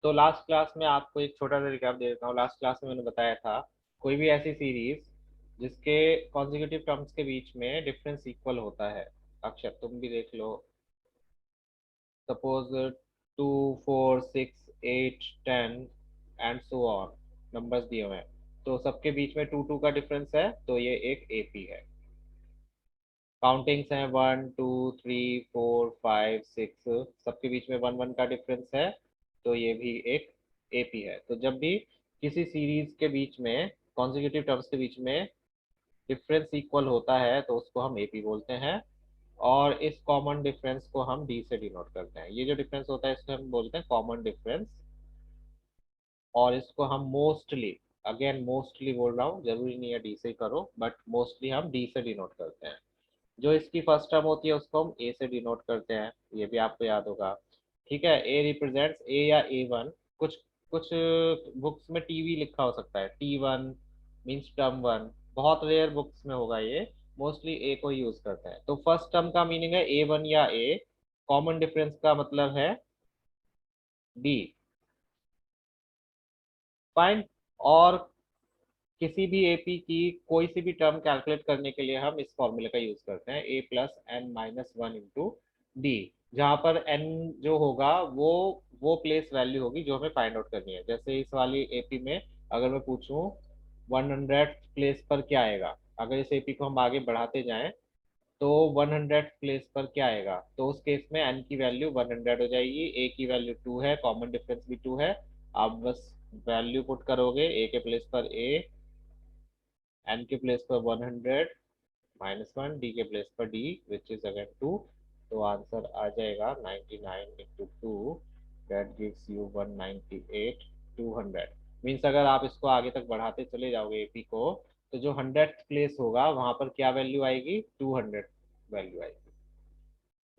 तो last class में आपको एक छोटा सा रिकैप दे देता हूँ। लास्ट क्लास में मैंने बताया था कोई भी ऐसी सीरीज जिसके कॉन्जिक्यूटिव टर्म्स के बीच में डिफरेंस इक्वल होता है। अक्षर तुम भी देख लो। Suppose 2 4 6 8 10 and so on numbers दिए हुए हैं, तो सबके बीच में 2 2 का डिफरेंस है, तो ये एक एपी है। काउंटिंग्स हैं 1 2 3 4 5 6, सबके बीच में 1 1 का डिफरेंस है, तो ये भी एक एपी है। तो जब भी किसी सीरीज के बीच में कॉन्जिक्यूटिव टर्म्स के बीच में डिफरेंस इक्वल होता है तो उसको हम एपी बोलते हैं। और इस कॉमन डिफरेंस को हम डी से डिनोट करते हैं। ये जो डिफरेंस होता है इसको हम बोलते हैं कॉमन डिफरेंस। और इसको हम मोस्टली, अगेन मोस्टली बोल रहा हूँ, जरूरी नहीं है डी से करो, बट मोस्टली हम डी से डिनोट करते हैं। जो इसकी फर्स्ट टर्म होती है उसको हम ए से डिनोट करते हैं, ये भी आपको याद होगा। ठीक है, ए रिप्रेजेंट्स ए या A1। कुछ कुछ बुक्स में टीवी लिखा हो सकता है, T1 मीन्स टर्म 1। बहुत रेयर बुक्स में होगा ये, मोस्टली ए को यूज करते हैं। तो फर्स्ट टर्म का मीनिंग है A1 या ए, कॉमन डिफरेंस का मतलब है डी। फाइन। और किसी भी एपी की कोई सी भी टर्म कैलकुलेट करने के लिए हम इस फॉर्मूले का यूज करते हैं, A+n-1 इंटू डी। जहाँ पर n जो होगा वो प्लेस वैल्यू होगी जो हमें फाइंड आउट करनी है। जैसे इस वाली एपी में अगर मैं पूछूं 100 प्लेस पर क्या आएगा, अगर इस एपी को हम आगे बढ़ाते जाएं तो 100 प्लेस पर क्या आएगा, तो उस केस में n की वैल्यू 100 हो जाएगी, a की वैल्यू 2 है, कॉमन डिफरेंस भी 2 है। आप बस वैल्यू पुट करोगे, a के प्लेस पर a, n के प्लेस पर 100-1, डी के प्लेस पर डी विच इज अगेन 2। तो आंसर आ जाएगा 99 into 2, that gives you 198। 200 means अगर आप इसको आगे तक बढ़ाते चले जाओगे एपी को, तो जो 100th प्लेस होगा वहां पर क्या वैल्यू आएगी, 200 वैल्यू आएगी।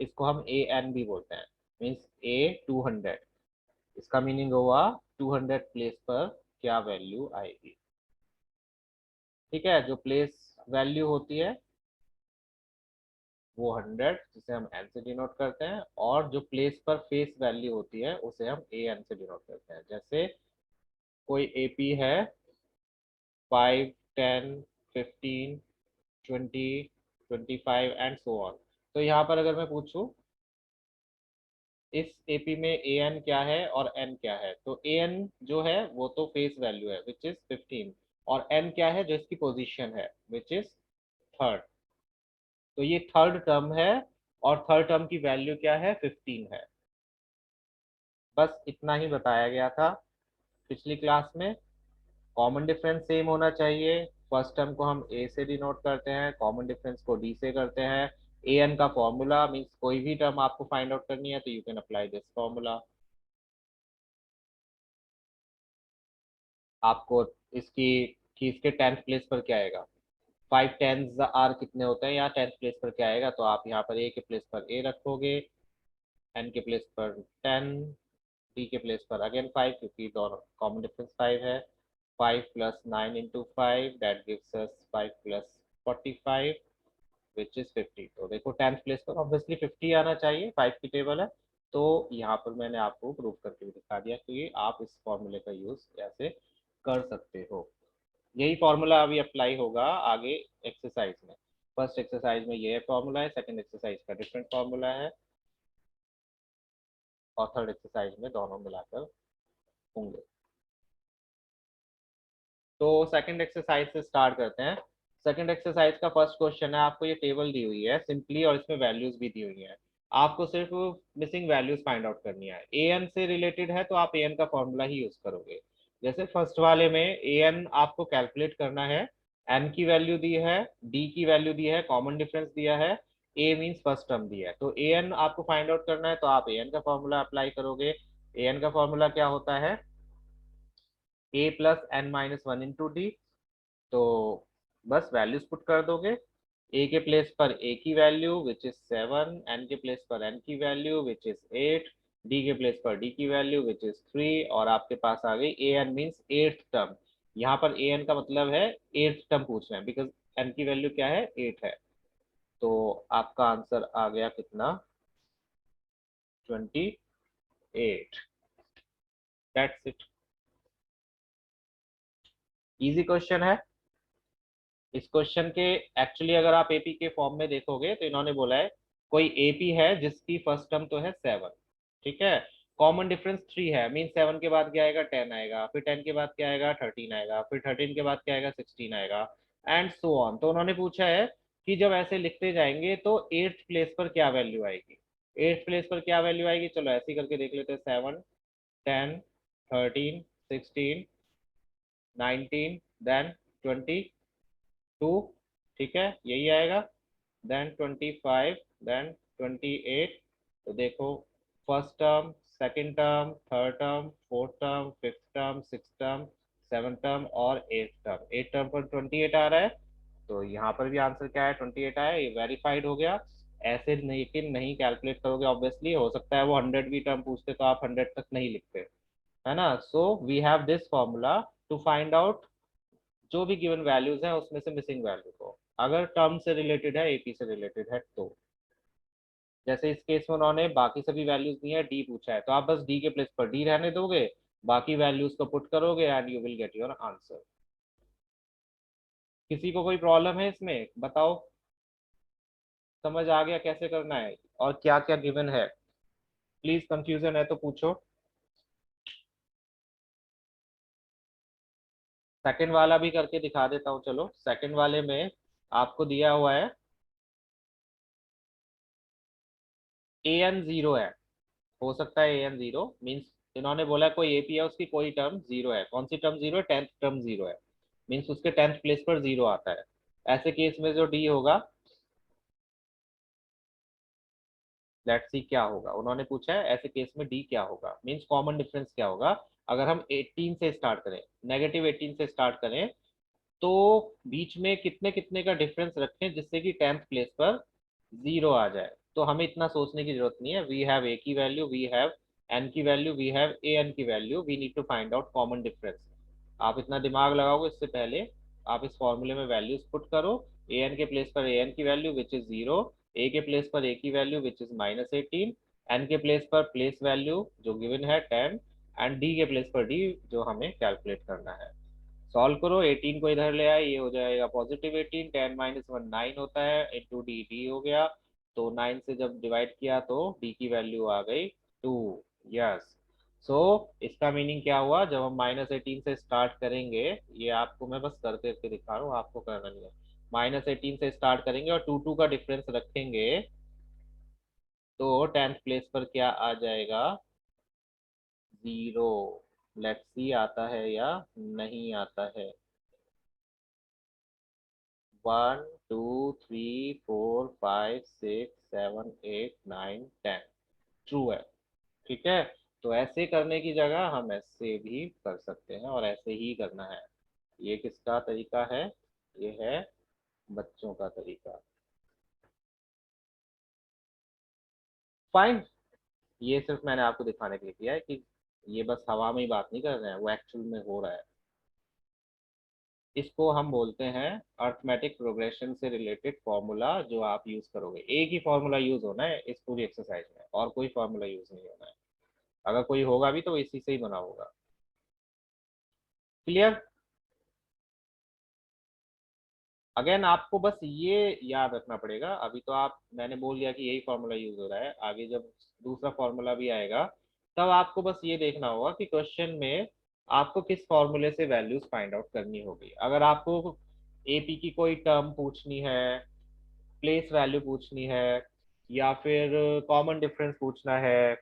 इसको हम ए एन भी बोलते हैं, मीन्स A 200। इसका मीनिंग हुआ 200 प्लेस पर क्या वैल्यू आएगी। ठीक है, जो प्लेस वैल्यू होती है वो 100, जिसे हम एन से डिनोट करते हैं, और जो प्लेस पर फेस वैल्यू होती है उसे हम ए एन से डिनोट करते हैं। जैसे कोई एपी है 5 10 15 20 25 एंड सो ऑन। तो यहाँ पर अगर मैं पूछूं इस एपी में ए एन क्या है और एन क्या है, तो ए एन जो है वो तो फेस वैल्यू है विच इज 15, और एन क्या है जो इसकी पोजीशन है विच इज थर्ड। तो ये थर्ड टर्म है, और थर्ड टर्म की वैल्यू क्या है, 15 है। बस इतना ही बताया गया था पिछली क्लास में। कॉमन डिफरेंस सेम होना चाहिए। फर्स्ट टर्म को हम ए से डिनोट करते हैं, कॉमन डिफरेंस को डी से करते हैं। ए एन का फॉर्मूला मीन्स कोई भी टर्म आपको फाइंड आउट करनी है तो you can apply this formula. आपको इसकी कि इसके 10th प्लेस पर क्या आएगा, 5 10s आर कितने होते हैं, या 10th प्लेस पर क्या आएगा, तो आप यहाँ पर ए के प्लेस पर ए रखोगे, एन के प्लेस पर 10, डी के प्लेस पर अगेन 5, क्योंकि दोनों कॉमन डिफरेंस 5 है। 5 + 9 into 5 that gives us 5 + 45 which is 50। तो देखो 10th प्लेस पर ऑब्वियसली 50 आना चाहिए, 5 की टेबल है। तो यहाँ पर मैंने आपको प्रूव करके भी दिखा दिया कि आप इस फॉर्मूले का यूज कैसे कर सकते हो। यही फॉर्मूला अभी अप्लाई होगा आगे एक्सरसाइज में। फर्स्ट एक्सरसाइज में ये फॉर्मूला है, सेकंड एक्सरसाइज का डिफरेंट फॉर्मूला है, और थर्ड एक्सरसाइज में दोनों मिलाकर होंगे। तो सेकंड एक्सरसाइज से स्टार्ट करते हैं। सेकंड एक्सरसाइज का फर्स्ट क्वेश्चन है, आपको ये टेबल दी हुई है सिंपली, और इसमें वैल्यूज भी दी हुई है। आपको सिर्फ मिसिंग वैल्यूज फाइंड आउट करनी है। ए एन से रिलेटेड है तो आप ए एन का फॉर्मूला ही यूज करोगे। जैसे फर्स्ट वाले में ए एन आपको कैलकुलेट करना है, एन की वैल्यू दी है, डी की वैल्यू दी है, कॉमन डिफरेंस दिया है, ए मीन्स फर्स्ट टर्म दिया है। तो ए एन आपको फाइंड आउट करना है तो आप ए एन का फॉर्मूला अप्लाई करोगे। ए एन का फॉर्मूला क्या होता है, A+n-1 इंटू डी। तो बस वैल्यूज पुट कर दोगे। ए के प्लेस पर ए की वैल्यू विच इज 7, एन के प्लेस पर एन की वैल्यू विच इज 8, डी के प्लेस पर डी की वैल्यू विच इज 3, और आपके पास आ गई A N means eighth term. यहाँ पर ए एन का मतलब है एट्थ टर्म पूछ रहे हैं, बिकॉज एन की वैल्यू क्या है, 8 है। तो आपका आंसर आ गया कितना, 28। That's it. इजी क्वेश्चन है। इस क्वेश्चन के एक्चुअली अगर आप एपी के फॉर्म में देखोगे तो इन्होंने बोला है कोई एपी है जिसकी फर्स्ट टर्म तो है 7, ठीक है, कॉमन डिफरेंस 3 है, मीन 7 के बाद क्या आएगा 10 आएगा, फिर 10 के बाद क्या आएगा 13 आएगा, फिर 13 के बाद क्या आएगा 16 आएगा, एंड सो ऑन। तो उन्होंने पूछा है कि जब ऐसे लिखते जाएंगे तो एट्थ प्लेस पर क्या वैल्यू आएगी। एट्थ प्लेस पर क्या वैल्यू आएगी, चलो ऐसे ही करके देख लेते हैं। 7, 10, 13, 16, 19, देन 22, ठीक है यही आएगा, देन 25, देन 28। तो देखो first term, second term, third term, fourth term, fifth term, six term, seven term और एट टर्म। एट टर्म पर 28 आ रहा है, तो यहाँ पर भी आंसर क्या है 28 आया, ये वेरीफाइड हो गया। ऐसे नहीं कि नहीं कैलकुलेट करोगे, ऑब्वियसली हो सकता है वो 100 भी टर्म पूछते तो आप 100 तक नहीं लिखते, है ना। So we have this formula to find out जो भी गिवन वैल्यूज है उसमें से मिसिंग वैल्यू को, अगर टर्म से रिलेटेड है, एपी से रिलेटेड है तो। जैसे इस केस में उन्होंने बाकी सभी वैल्यूज दी है, डी पूछा है, तो आप बस डी के प्लेस पर डी रहने दोगे, बाकी वैल्यूज को पुट करोगे and you will get your answer. किसी को कोई प्रॉब्लम है इसमें बताओ, समझ आ गया कैसे करना है और क्या क्या गिवन है। प्लीज कंफ्यूजन है तो पूछो। सेकंड वाला भी करके दिखा देता हूँ, चलो सेकंड वाले में आपको दिया हुआ है ए एन जीरो है, हो सकता है ए एन जीरो, मीन्स इन्होंने बोला कोई एपी है उसकी कोई टर्म जीरो है, कौन सी टर्म जीरो है, टेंथ टर्म जीरो है, मीन्स उसके टेंथ प्लेस पर जीरो आता है। ऐसे केस में जो डी होगा, लेट्स सी क्या होगा, उन्होंने पूछा है ऐसे केस में डी क्या होगा, मीन्स कॉमन डिफरेंस क्या होगा। अगर हम 18 से स्टार्ट करें, नेगेटिव 18 से स्टार्ट करें, तो बीच में कितने कितने का डिफरेंस रखें जिससे कि टेंथ प्लेस पर जीरो आ जाए। तो हमें इतना सोचने की जरूरत नहीं है, वी हैव ए की वैल्यू, वी हैव एन की value, we have a N की value, we need to find out common difference. आप इतना दिमाग लगाओगे इससे पहले आप इस फॉर्मूले में वैल्यूज पुट करो। ए एन के प्लेस पर ए एन की वैल्यू विच इज जीरो, ए के प्लेस पर ए की वैल्यू विच इज -18, एन के प्लेस पर प्लेस वैल्यू जो गिवन है 10, एंड डी के प्लेस पर डी जो हमें कैलकुलेट करना है। सॉल्व करो, 18 को इधर ले आए, ये हो जाएगा +18, 10 - 1 9 होता है, इंटू डी डी हो गया, तो 9 से जब डिवाइड किया तो डी की वैल्यू आ गई 2। यस, सो इसका मीनिंग क्या हुआ, जब हम -18 से स्टार्ट करेंगे, ये आपको मैं बस करके करके दिखा रहा हूँ, आपको करना नहीं है, -18 से स्टार्ट करेंगे और 2 का डिफरेंस रखेंगे, तो 10th प्लेस पर क्या आ जाएगा, जीरो। लेट्स सी आता है या नहीं आता है। 1 2 3 4 5 6 7 8 9 10 ट्रू है, ठीक है। तो ऐसे करने की जगह हम ऐसे भी कर सकते हैं और ऐसे ही करना है। ये किसका तरीका है, ये है बच्चों का तरीका। फाइन, ये सिर्फ मैंने आपको दिखाने के लिए किया है कि ये बस हवा में ही बात नहीं कर रहे हैं, वो एक्चुअल में हो रहा है। इसको हम बोलते हैं अर्थमेटिक प्रोग्रेशन से रिलेटेड फॉर्मूला, जो आप यूज करोगे, एक ही फॉर्मूला यूज होना है इस पूरी एक्सरसाइज में, और कोई फॉर्मूला यूज नहीं होना है। अगर कोई होगा भी तो इसी से ही बना होगा। क्लियर। अगेन आपको बस ये याद रखना पड़ेगा, अभी तो आप मैंने बोल दिया कि यही फॉर्मूला यूज हो रहा है, आगे जब दूसरा फॉर्मूला भी आएगा तब आपको बस ये देखना होगा कि क्वेश्चन में आपको किस फॉर्मूले से वैल्यूज फाइंड आउट करनी होगी। अगर आपको एपी की कोई टर्म पूछनी है, प्लेस वैल्यू पूछनी है, या फिर कॉमन डिफरेंस पूछना है,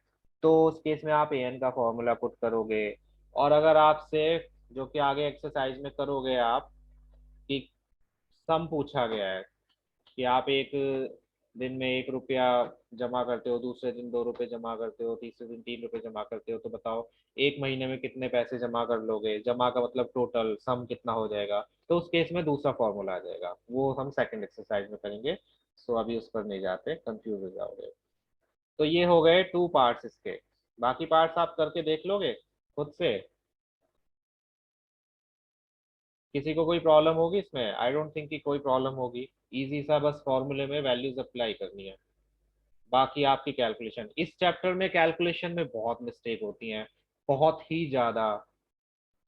तो उस केस में आप एन का फॉर्मूला पुट करोगे। और अगर आपसे जो कि आगे एक्सरसाइज में करोगे आप, कि सम पूछा गया है कि आप एक दिन में 1 रुपया जमा करते हो, दूसरे दिन 2 रुपये जमा करते हो, तीसरे दिन 3 रुपये जमा करते हो, तो बताओ एक महीने में कितने पैसे जमा कर लोगे, जमा का मतलब टोटल सम कितना हो जाएगा। तो उस केस में दूसरा फॉर्मूला आ जाएगा, वो हम सेकंड एक्सरसाइज में करेंगे। सो अभी उस पर नहीं जाते, कंफ्यूज हो जाओगे। तो ये हो गए 2 पार्ट्स इसके, बाकी पार्ट्स आप करके देख लोगे खुद से। किसी को कोई प्रॉब्लम होगी इसमें, आई डोंट थिंक कि कोई प्रॉब्लम होगी। इजी सा, बस फॉर्मूले में वैल्यूज अप्लाई करनी है, बाकी आपकी कैलकुलेशन। इस चैप्टर में कैलकुलेशन में बहुत मिस्टेक होती हैं, बहुत ही ज्यादा।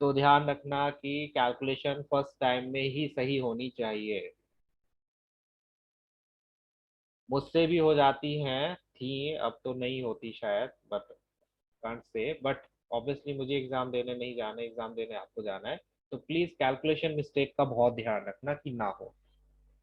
तो ध्यान रखना कि कैलकुलेशन फर्स्ट टाइम में ही सही होनी चाहिए। मुझसे भी हो जाती हैं, थी, अब तो नहीं होती शायद, but can't say, but obviously मुझे एग्जाम देने नहीं जाना है, एग्जाम देने आपको जाना है। तो प्लीज कैलकुलेशन मिस्टेक का बहुत ध्यान रखना कि ना हो,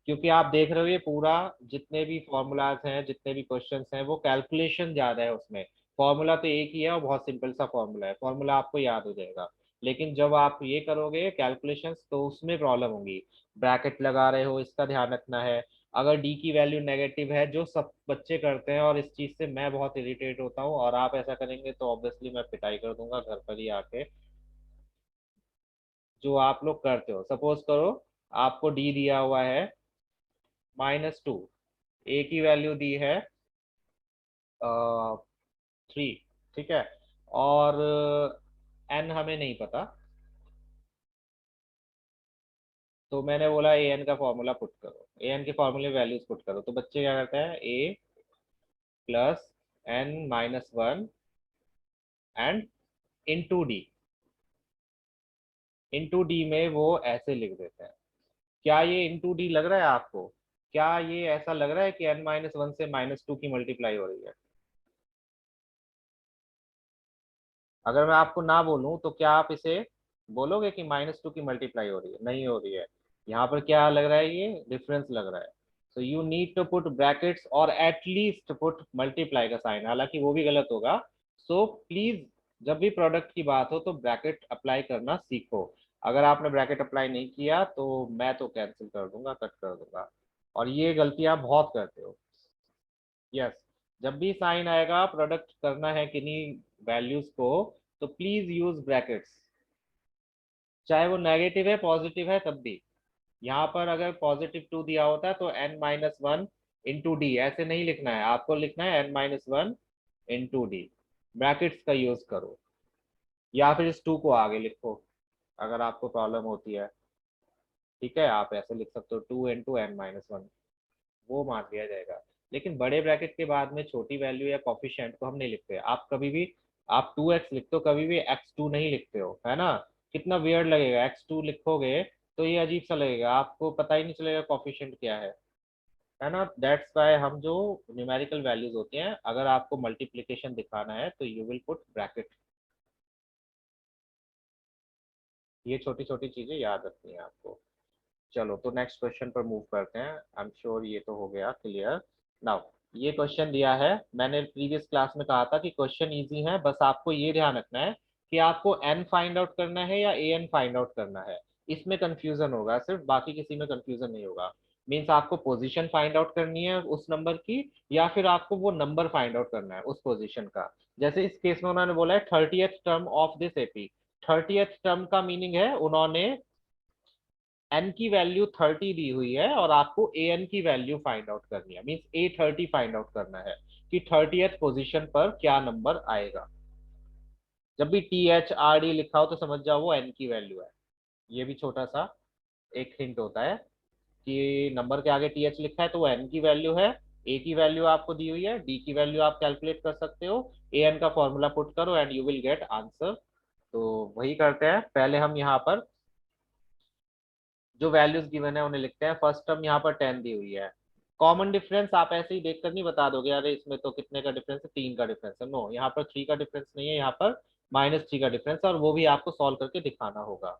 क्योंकि आप देख रहे हो ये पूरा, जितने भी फॉर्मूलाज हैं, जितने भी क्वेश्चंस हैं, वो कैलकुलेशन ज्यादा है उसमें। फॉर्मूला तो एक ही है और बहुत सिंपल सा फॉर्मूला है, फॉर्मूला आपको याद हो जाएगा। लेकिन जब आप ये करोगे कैलकुलेशंस तो उसमें प्रॉब्लम होगी। ब्रैकेट लगा रहे हो, इसका ध्यान रखना है। अगर डी की वैल्यू नेगेटिव है, जो सब बच्चे करते हैं, और इस चीज से मैं बहुत इरिटेट होता हूँ, और आप ऐसा करेंगे तो ऑब्वियसली मैं पिटाई कर दूंगा घर पर ही आके। जो आप लोग करते हो, सपोज करो आपको डी दिया हुआ है -2, ए की वैल्यू दी है 3, ठीक है, और एन हमें नहीं पता। तो मैंने बोला ए एन का फॉर्मूला पुट करो, ए एन के फॉर्मूले वैल्यूज पुट करो, तो बच्चे क्या करते हैं, a plus n-1 and into d. Into d में वो ऐसे लिख देते हैं। क्या ये इंटू डी लग रहा है आपको? क्या ये ऐसा लग रहा है कि n-1 से -2 की मल्टीप्लाई हो रही है? अगर मैं आपको ना बोलूं तो क्या आप इसे बोलोगे कि -2 की मल्टीप्लाई हो रही है? नहीं हो रही है। यहाँ पर क्या लग रहा है, ये डिफरेंस लग रहा है। So you need to put brackets और एटलीस्ट पुट मल्टीप्लाई का साइन, हालांकि वो भी गलत होगा। सो प्लीज, जब भी प्रोडक्ट की बात हो तो ब्रैकेट अप्लाई करना सीखो। अगर आपने ब्रैकेट अप्लाई नहीं किया तो मैं तो कैंसिल कर दूंगा, कट कर दूंगा। और ये गलती आप बहुत करते हो। यस, जब भी साइन आएगा, प्रोडक्ट करना है किन्हीं वैल्यूज को, तो प्लीज यूज ब्रैकेट्स। चाहे वो नेगेटिव है पॉजिटिव है तब भी। यहाँ पर अगर +2 दिया होता है तो n-1 इंटू डी ऐसे नहीं लिखना है, आपको लिखना है n-1 इंटू डी। ब्रैकेट्स का यूज करो, या फिर इस 2 को आगे लिखो अगर आपको प्रॉब्लम होती है। ठीक है, आप ऐसे लिख सकते हो 2 इंटू n-1, वो मान लिया जाएगा। लेकिन बड़े ब्रैकेट के बाद में छोटी वैल्यू या कॉफिशिएंट को हम नहीं लिखते। आप कभी भी, आप 2x लिखते हो, कभी भी x2 नहीं लिखते हो, है ना? कितना वियर्ड लगेगा, x2 लिखोगे तो ये अजीब सा लगेगा, आपको पता ही नहीं चलेगा कॉफिशिएंट क्या है ना? दैट्स वाई हम जो न्यूमेरिकल वैल्यूज होती हैं, अगर आपको मल्टीप्लिकेशन दिखाना है तो यू विल पुट ब्रैकेट। ये छोटी छोटी चीजें याद रखनी है आपको। चलो, तो नेक्स्ट क्वेश्चन पर मूव करते हैं। आई एम श्योर ये तो हो गया क्लियर। नाउ, ये क्वेश्चन दिया है, मैंने प्रीवियस क्लास में कहा था कि क्वेश्चन इजी है, बस आपको ये ध्यान रखना है कि आपको n फाइंड आउट करना है या an फाइंड आउट करना है। इसमें कंफ्यूजन होगा सिर्फ, बाकी किसी में कंफ्यूजन नहीं होगा। मीन्स आपको पोजीशन फाइंड आउट करनी है उस नंबर की, या फिर आपको वो नंबर फाइंड आउट करना है उस पोजीशन का। जैसे इस केस में उन्होंने बोला है 30th term of this AP. 30th term का मीनिंग है, उन्होंने एन की वैल्यू 30 दी हुई है और आपको ए एन की वैल्यू फाइंड आउट करनी है, मीन्स A30 फाइंड आउट करना है कि 30th पोजीशन पर क्या नंबर आएगा। जब भी THRD लिखा हो तो समझ जाओ वो एन की वैल्यू है। ये भी छोटा सा एक हिंट होता है कि नंबर के आगे TH लिखा है तो वो एन की वैल्यू है। ए की वैल्यू आपको दी हुई है, डी की वैल्यू आप कैलकुलेट कर सकते हो, ए एन का फॉर्मूला पुट करो and you will get answer. तो वही करते हैं, पहले हम यहाँ पर जो वैल्यूज गिवन है उन्हें लिखते हैं। फर्स्ट टर्म यहाँ पर 10 दी हुई है। कॉमन डिफरेंस आप ऐसे ही देखकर नहीं बता दोगे, अरे इसमें तो कितने का डिफरेंस है, 3 का डिफरेंस है। नो, यहाँ पर 3 का डिफरेंस नहीं है, यहाँ पर -3 का डिफरेंस है, और वो भी आपको सॉल्व करके दिखाना होगा।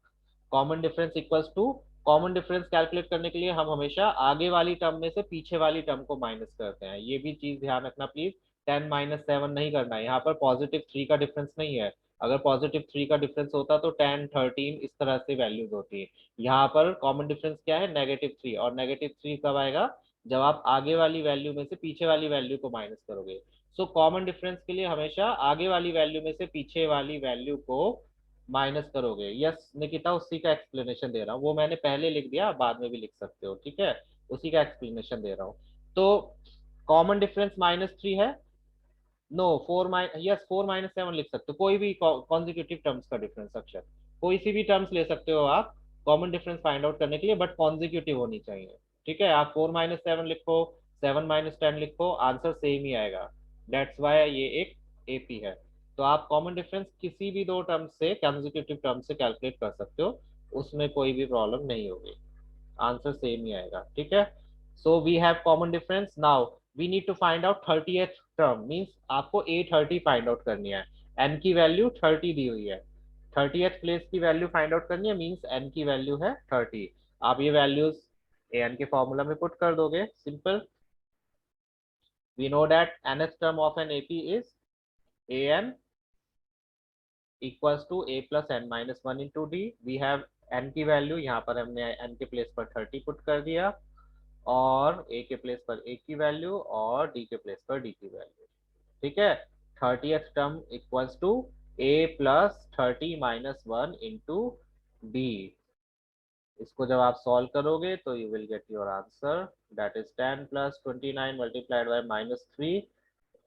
Common difference equals to, common difference calculate करने के लिए हम हमेशा आगे वाली टर्म में से पीछे वाली टर्म को माइनस करते हैं, ये भी चीज ध्यान रखना प्लीज। 10-7 नहीं करना है, यहाँ पर +3 का डिफरेंस नहीं है। अगर +3 का डिफरेंस होता तो 10-13 इस तरह से वैल्यूज होती। यहाँ पर कॉमन डिफरेंस क्या है, -3, और -3 कब आएगा, जब आप आगे वाली वैल्यू में से पीछे वाली वैल्यू को माइनस करोगे। सो कॉमन डिफरेंस के लिए हमेशा आगे वाली वैल्यू में से पीछे वाली वैल्यू को माइनस करोगे। यस निकिता, उसी का एक्सप्लेनेशन दे रहा हूँ, वो मैंने पहले लिख दिया, बाद में भी लिख सकते हो, ठीक है? उसी का एक्सप्लेनेशन दे रहा हूँ। तो कॉमन डिफरेंस -3 है। नो, 4-7 लिख सकते हो, कोई भी कॉन्जिक्यूटिव टर्म्स का डिफरेंस अक्षर, कोई सी भी टर्म्स ले सकते हो आप कॉमन डिफरेंस फाइंड आउट करने के लिए, बट कॉन्जिक्यूटिव होनी चाहिए। ठीक है, आप 4-7 लिखो, 7-10 लिखो, आंसर सेम ही आएगा। दैट्स वाई ये एक एपी है। तो आप कॉमन डिफरेंस किसी भी दो टर्म से, कंसेक्यूटिव टर्म से कैलकुलेट कर सकते हो, उसमें कोई भी प्रॉब्लम नहीं होगी, आंसर सेम ही आएगा। ठीक है, so we have common difference. Now we need to find out 30th term, means आपको A30 फाइंड आउट करनी है। n की वैल्यू 30 दी हुई है, 30th प्लेस की वैल्यू फाइंड आउट करनी है, मींस n की वैल्यू है 30। आप ये वैल्यूज an के फॉर्मूला में पुट कर दोगे, simple. We know that nth term of an AP is an equals to a plus n minus 1 into d। We have n की वैल्यू, यहाँ पर हमने n के प्लेस पर 30 पुट कर दिया, और a के प्लेस पर a की वैल्यू और d के प्लेस पर d की वैल्यू। ठीक है, 30th term equals to a plus 30 minus 1 into D. इसको जब आप सॉल्व करोगे तो you will get your answer, that is 10 plus 29 multiplied by -3,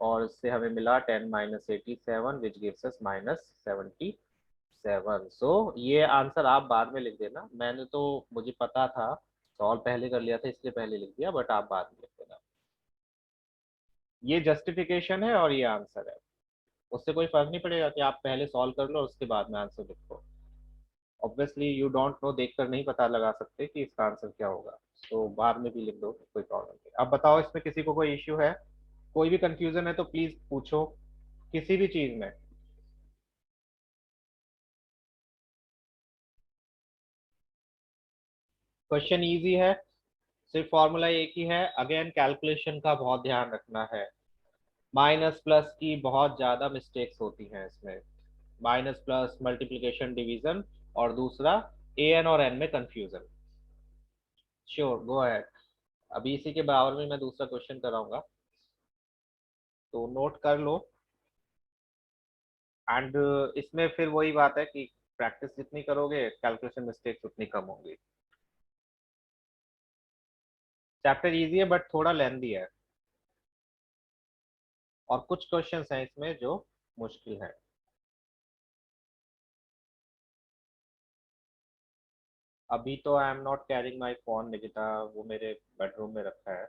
और इससे हमें मिला 10 माइनस 87 विच गिव्स अस -77। सो ये आंसर आप बाद में लिख देना, मैंने तो, मुझे पता था, सॉल्व पहले कर लिया था इसलिए पहले लिख दिया, बट आप बाद में लिख देना। ये जस्टिफिकेशन है और ये आंसर है, उससे कोई फर्क नहीं पड़ेगा कि आप पहले सॉल्व कर लो और उसके बाद में आंसर लिखो। ऑब्वियसली यू डोंट नो, देखकर नहीं पता लगा सकते कि इसका आंसर क्या होगा, तो बाद में भी लिख दो, कोई प्रॉब्लम नहीं। अब बताओ, इसमें किसी को कोई इश्यू है, कोई भी कंफ्यूजन है तो प्लीज पूछो, किसी भी चीज में। क्वेश्चन इजी है, सिर्फ फॉर्मूला एक ही है। अगेन कैलकुलेशन का बहुत ध्यान रखना है, माइनस प्लस की बहुत ज्यादा मिस्टेक्स होती हैं इसमें, माइनस प्लस, मल्टीप्लिकेशन, डिवीजन, और दूसरा an और n में कंफ्यूजन। Sure, go ahead. अभी इसी के बराबर में मैं दूसरा क्वेश्चन कराऊंगा, तो नोट कर लो। एंड इसमें फिर वही बात है कि प्रैक्टिस जितनी करोगे कैलकुलेशन मिस्टेक्स उतनी कम होंगी। चैप्टर इजी है बट थोड़ा लेंदी है, और कुछ क्वेश्चंस हैं इसमें जो मुश्किल है। अभी तो I am not carrying my phone Nikita, वो मेरे बेडरूम में रखा है,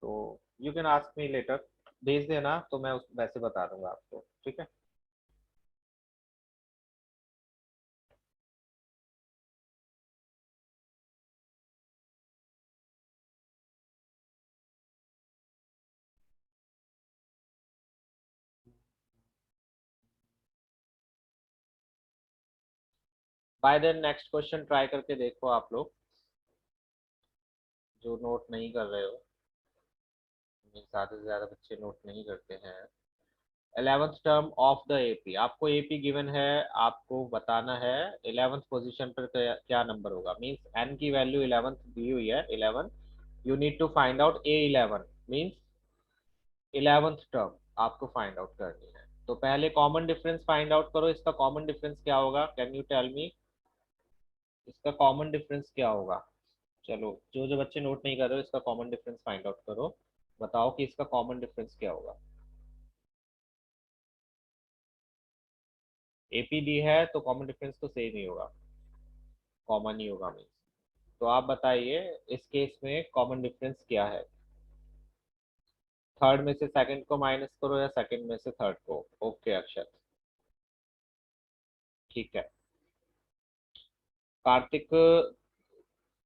तो you can ask me later, भेज देना तो मैं उस वैसे बता दूंगा आपको, ठीक है। By then next question try करके देखो आप लोग, जो नोट नहीं कर रहे हो, ज्यादा से ज्यादा बच्चे नोट नहीं करते हैं। 11th term of the AP, आपको एपी गिवन है, आपको बताना है 11th पोजीशन पर क्या नंबर होगा, मींस एन की वैल्यू 11th दी हुई है 11, you need to find out A11, means 11th term आपको फाइंड आउट करनी है। तो पहले कॉमन डिफरेंस फाइंड आउट करो, इसका कॉमन डिफरेंस क्या होगा, कैन यू टेल मी, इसका कॉमन डिफरेंस क्या होगा। चलो, जो जो बच्चे नोट नहीं कर रहे हो, इसका कॉमन डिफरेंस फाइंड आउट करो, बताओ कि इसका कॉमन डिफरेंस क्या होगा। एपी दी है तो कॉमन डिफरेंस तो सेम ही होगा, कॉमन ही होगा मीन्स। तो आप बताइए इस केस में कॉमन डिफरेंस क्या है। थर्ड में से सेकंड को माइनस करो या सेकंड में से थर्ड को। ओके अक्षत, ठीक है। कार्तिक,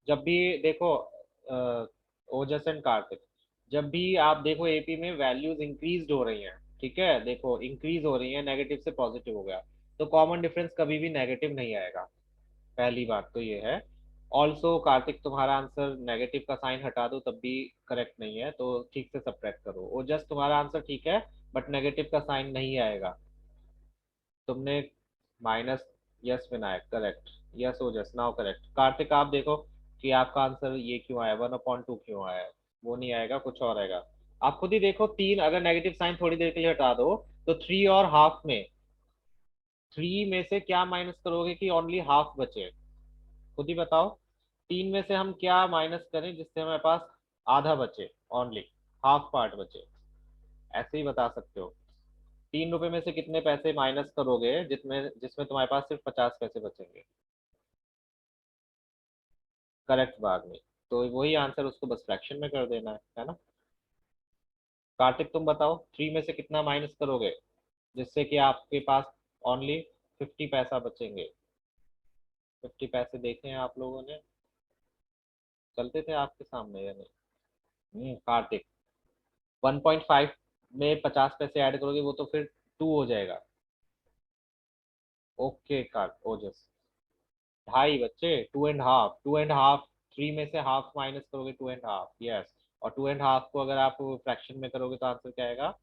जब भी देखो, ओजस एंड कार्तिक, जब भी आप देखो एपी में वैल्यूज इंक्रीज हो रही हैं, ठीक है, देखो इंक्रीज हो रही है, नेगेटिव से पॉजिटिव हो गया, तो कॉमन डिफरेंस कभी भी नेगेटिव नहीं आएगा, पहली बात तो ये है। ऑल्सो कार्तिक, तुम्हारा आंसर नेगेटिव का साइन हटा दो तब भी करेक्ट नहीं है, तो ठीक से सब्ट्रैक्ट करो, वो जस्ट तुम्हारा आंसर ठीक है, बट नेगेटिव का साइन नहीं आएगा। तुमने minus, yes Vinayak correct, yes Ojas now correct. Kartik आप देखो कि आपका आंसर ये क्यों आया, 1/2 क्यों आया है, वो नहीं आएगा, कुछ और आएगा। आप खुद ही देखो, तीन अगर नेगेटिव साइन थोड़ी देर के लिए हटा दो, तो 3 और हाफ में, 3 में से क्या माइनस करोगे कि ओनली हाफ बचे, खुद ही बताओ। 3 में से हम क्या माइनस करें जिससे हमारे पास आधा बचे, ओनली हाफ पार्ट बचे, ऐसे ही बता सकते हो। 3 रुपए में से कितने पैसे माइनस करोगे जितने, जिसमें तुम्हारे पास सिर्फ 50 पैसे बचेंगे, करेक्ट बाद में। तो वही आंसर, उसको बस फ्रैक्शन में कर देना है ना। कार्तिक तुम बताओ 3 में से कितना माइनस करोगे जिससे कि आपके पास ओनली 50 पैसा बचेंगे। 50 पैसे देखे हैं आप लोगों ने, चलते थे आपके सामने या नहीं? कार्तिक 1.5 में 50 पैसे ऐड करोगे वो तो फिर 2 हो जाएगा। ओके कार्ड ओजस 2.5 बच्चे, 2.5, 2.5, 3 में से हाफ माइनस करोगे 2.5, यस। और 2.5 को अगर आप फ्रैक्शन में करोगे तो आंसर क्या आएगा?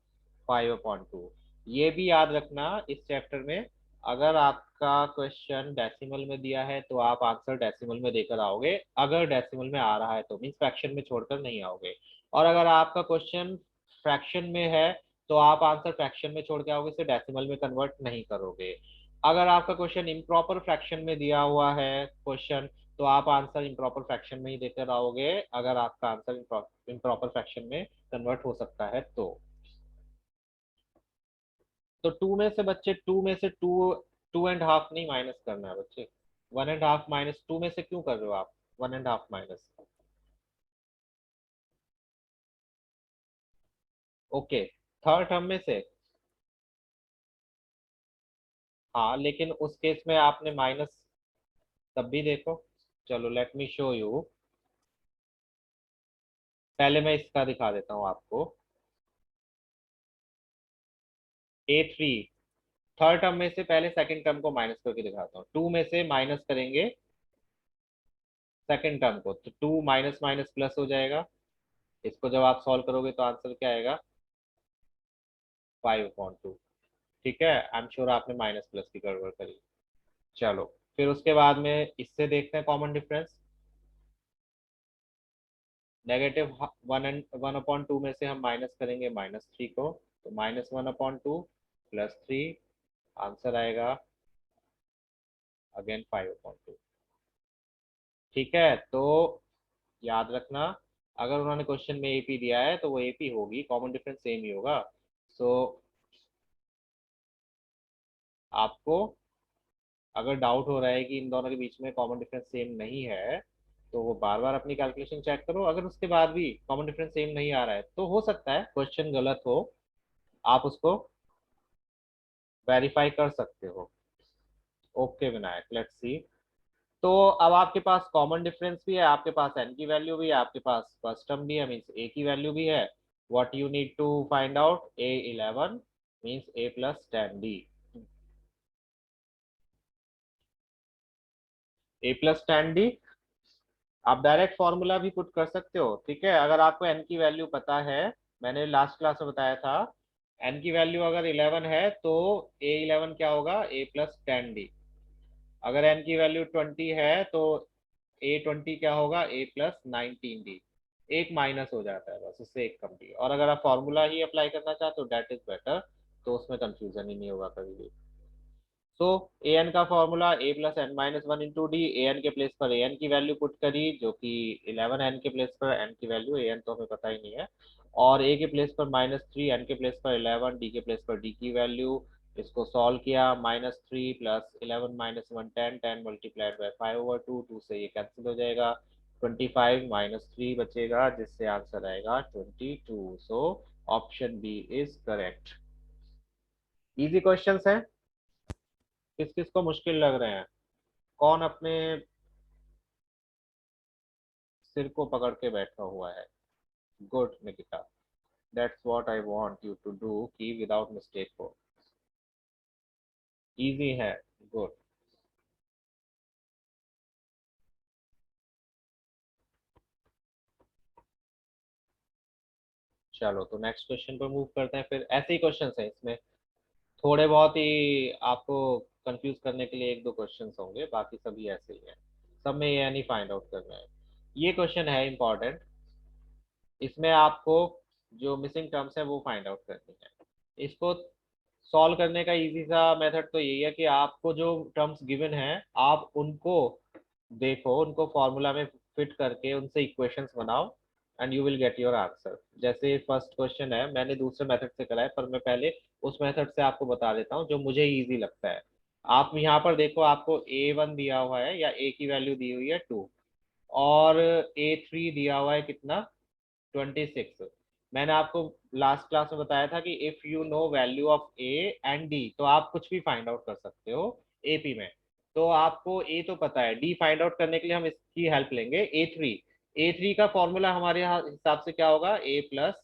5/2। ये भी याद रखना इस चैप्टर में, अगर आपका क्वेश्चन डेसिमल में दिया है तो आप आंसर डेसिमल में देकर आओगे, अगर डेसिमल में आ रहा है तो मीन्स फ्रैक्शन में छोड़कर नहीं आओगे। और अगर आपका क्वेश्चन फ्रैक्शन में है तो आप आंसर फ्रैक्शन में छोड़ के आओगे, इसे डेसिमल में कन्वर्ट नहीं करोगे। अगर आपका क्वेश्चन इम्प्रॉपर फ्रैक्शन में दिया हुआ है क्वेश्चन, तो आप आंसर इम्प्रॉपर फ्रैक्शन में ही देकर आओगे, अगर आपका आंसर इम्प्रॉपर फ्रैक्शन में कन्वर्ट हो सकता है तो 2 में से बच्चे, 2 में से 2.5 नहीं माइनस करना है बच्चे। 1.5 माइनस 2 में से क्यों कर रहे हो आप? 1.5 माइनस, ओके। थर्ड टर्म में से, हाँ लेकिन उस केस में आपने माइनस तब भी देखो। चलो लेट मी शो यू। पहले मैं इसका दिखा देता हूँ आपको। A3 थर्ड टर्म में से पहले सेकंड टर्म को माइनस करके दिखाता हूँ। 2 में से माइनस करेंगे सेकंड टर्म को तो 2 माइनस माइनस प्लस हो जाएगा। इसको जब आप सॉल्व करोगे तो आंसर क्या आएगा? 5/2। ठीक है, आई एम श्योर आपने माइनस प्लस की गड़बड़ करी। चलो फिर उसके बाद में इससे देखते हैं कॉमन डिफरेंस। नेगेटिव 1/2 में से हम माइनस करेंगे -3 को, तो -1/2 +3, आंसर आएगा अगेन 5/2। ठीक है, तो याद रखना, अगर उन्होंने क्वेश्चन में एपी दिया है तो वो एपी होगी, कॉमन डिफरेंस सेम ही होगा। सो आपको अगर डाउट हो रहा है कि इन दोनों के बीच में कॉमन डिफरेंस सेम नहीं है, तो वो बार बार अपनी कैलकुलेशन चेक करो। अगर उसके बाद भी कॉमन डिफरेंस सेम नहीं आ रहा है तो हो सकता है क्वेश्चन गलत हो, आप उसको वेरीफाई कर सकते हो। Okay Vinayak, let's see. तो अब आपके पास कॉमन डिफरेंस भी है, आपके पास एन की वैल्यू भी है, आपके पास फर्स्ट टर्म भी है मीन्स ए की वैल्यू भी है। What you need to find out? A11 means A+10D। A+10D आप डायरेक्ट फॉर्मूला भी पुट कर सकते हो। ठीक है, अगर आपको एन की वैल्यू पता है, मैंने लास्ट क्लास में बताया था, एन की वैल्यू अगर 11 है तो A11 क्या होगा? A+10D। अगर एन की वैल्यू 20 है तो A20 क्या होगा? A+19D। एक माइनस हो जाता है बस, इससे एक कम डी। और अगर आप फॉर्मूला ही अप्लाई करना चाहते हो डेट इज बेटर, तो उसमें कंफ्यूजन ही नहीं होगा कभी भी। सो ए एन का फॉर्मूला A+n-1 × D। ए एन के प्लेस पर ए एन की वैल्यू पुट करी जो कि 11, एन के प्लेस पर एन की वैल्यू, ए एन तो हमें पता ही नहीं है, और ए के प्लेस पर -3, एन के प्लेस पर 11, डी के प्लेस पर डी की वैल्यू। इसको सॉल्व किया, -3 + 11 - 1 10, 10 मल्टीप्लाइड बाय 5/2, 2 से ये कैंसिल हो जाएगा, 25 -3 बचेगा जिससे आंसर आएगा 22। So option B is correct. Easy questions हैं, किस किस को मुश्किल लग रहे हैं? कौन अपने सिर को पकड़ के बैठा हुआ है? Good Nikita, that's what I want you to do कि विदाउट मिस्टेक हो। इजी है, गुड। चलो तो नेक्स्ट क्वेश्चन पर मूव करते हैं। फिर ऐसे ही क्वेश्चंस हैं इसमें, थोड़े बहुत ही आपको कंफ्यूज करने के लिए एक दो क्वेश्चंस होंगे, बाकी सभी ऐसे ही हैं। सब में ये नहीं फाइंड आउट करना है। ये क्वेश्चन है इंपॉर्टेंट, इसमें आपको जो मिसिंग टर्म्स है वो फाइंड आउट करनी है। इसको सॉल्व करने का इजी सा मेथड तो यही है कि आपको जो टर्म्स गिवन है आप उनको देखो, उनको फॉर्मूला में फिट करके उनसे इक्वेशंस बनाओ and you will get your answer. जैसे फर्स्ट क्वेश्चन है, मैंने दूसरे मेथड से करा है पर मैं पहले उस मेथड से आपको बता देता हूँ जो मुझे इजी लगता है। आप यहाँ पर देखो, आपको A1 दिया हुआ है या A की वैल्यू दी हुई है 2, और A3 दिया हुआ है कितना? 26। 26 मैंने आपको लास्ट क्लास में बताया था कि if you know value of A and D तो आप कुछ भी फाइंड आउट कर सकते हो एपी में। तो आपको ए तो पता है, डी फाइंड आउट करने के लिए हम इसकी हेल्प लेंगे ए थ्री का फॉर्मूला हमारे यहाँ हिसाब से क्या होगा, ए प्लस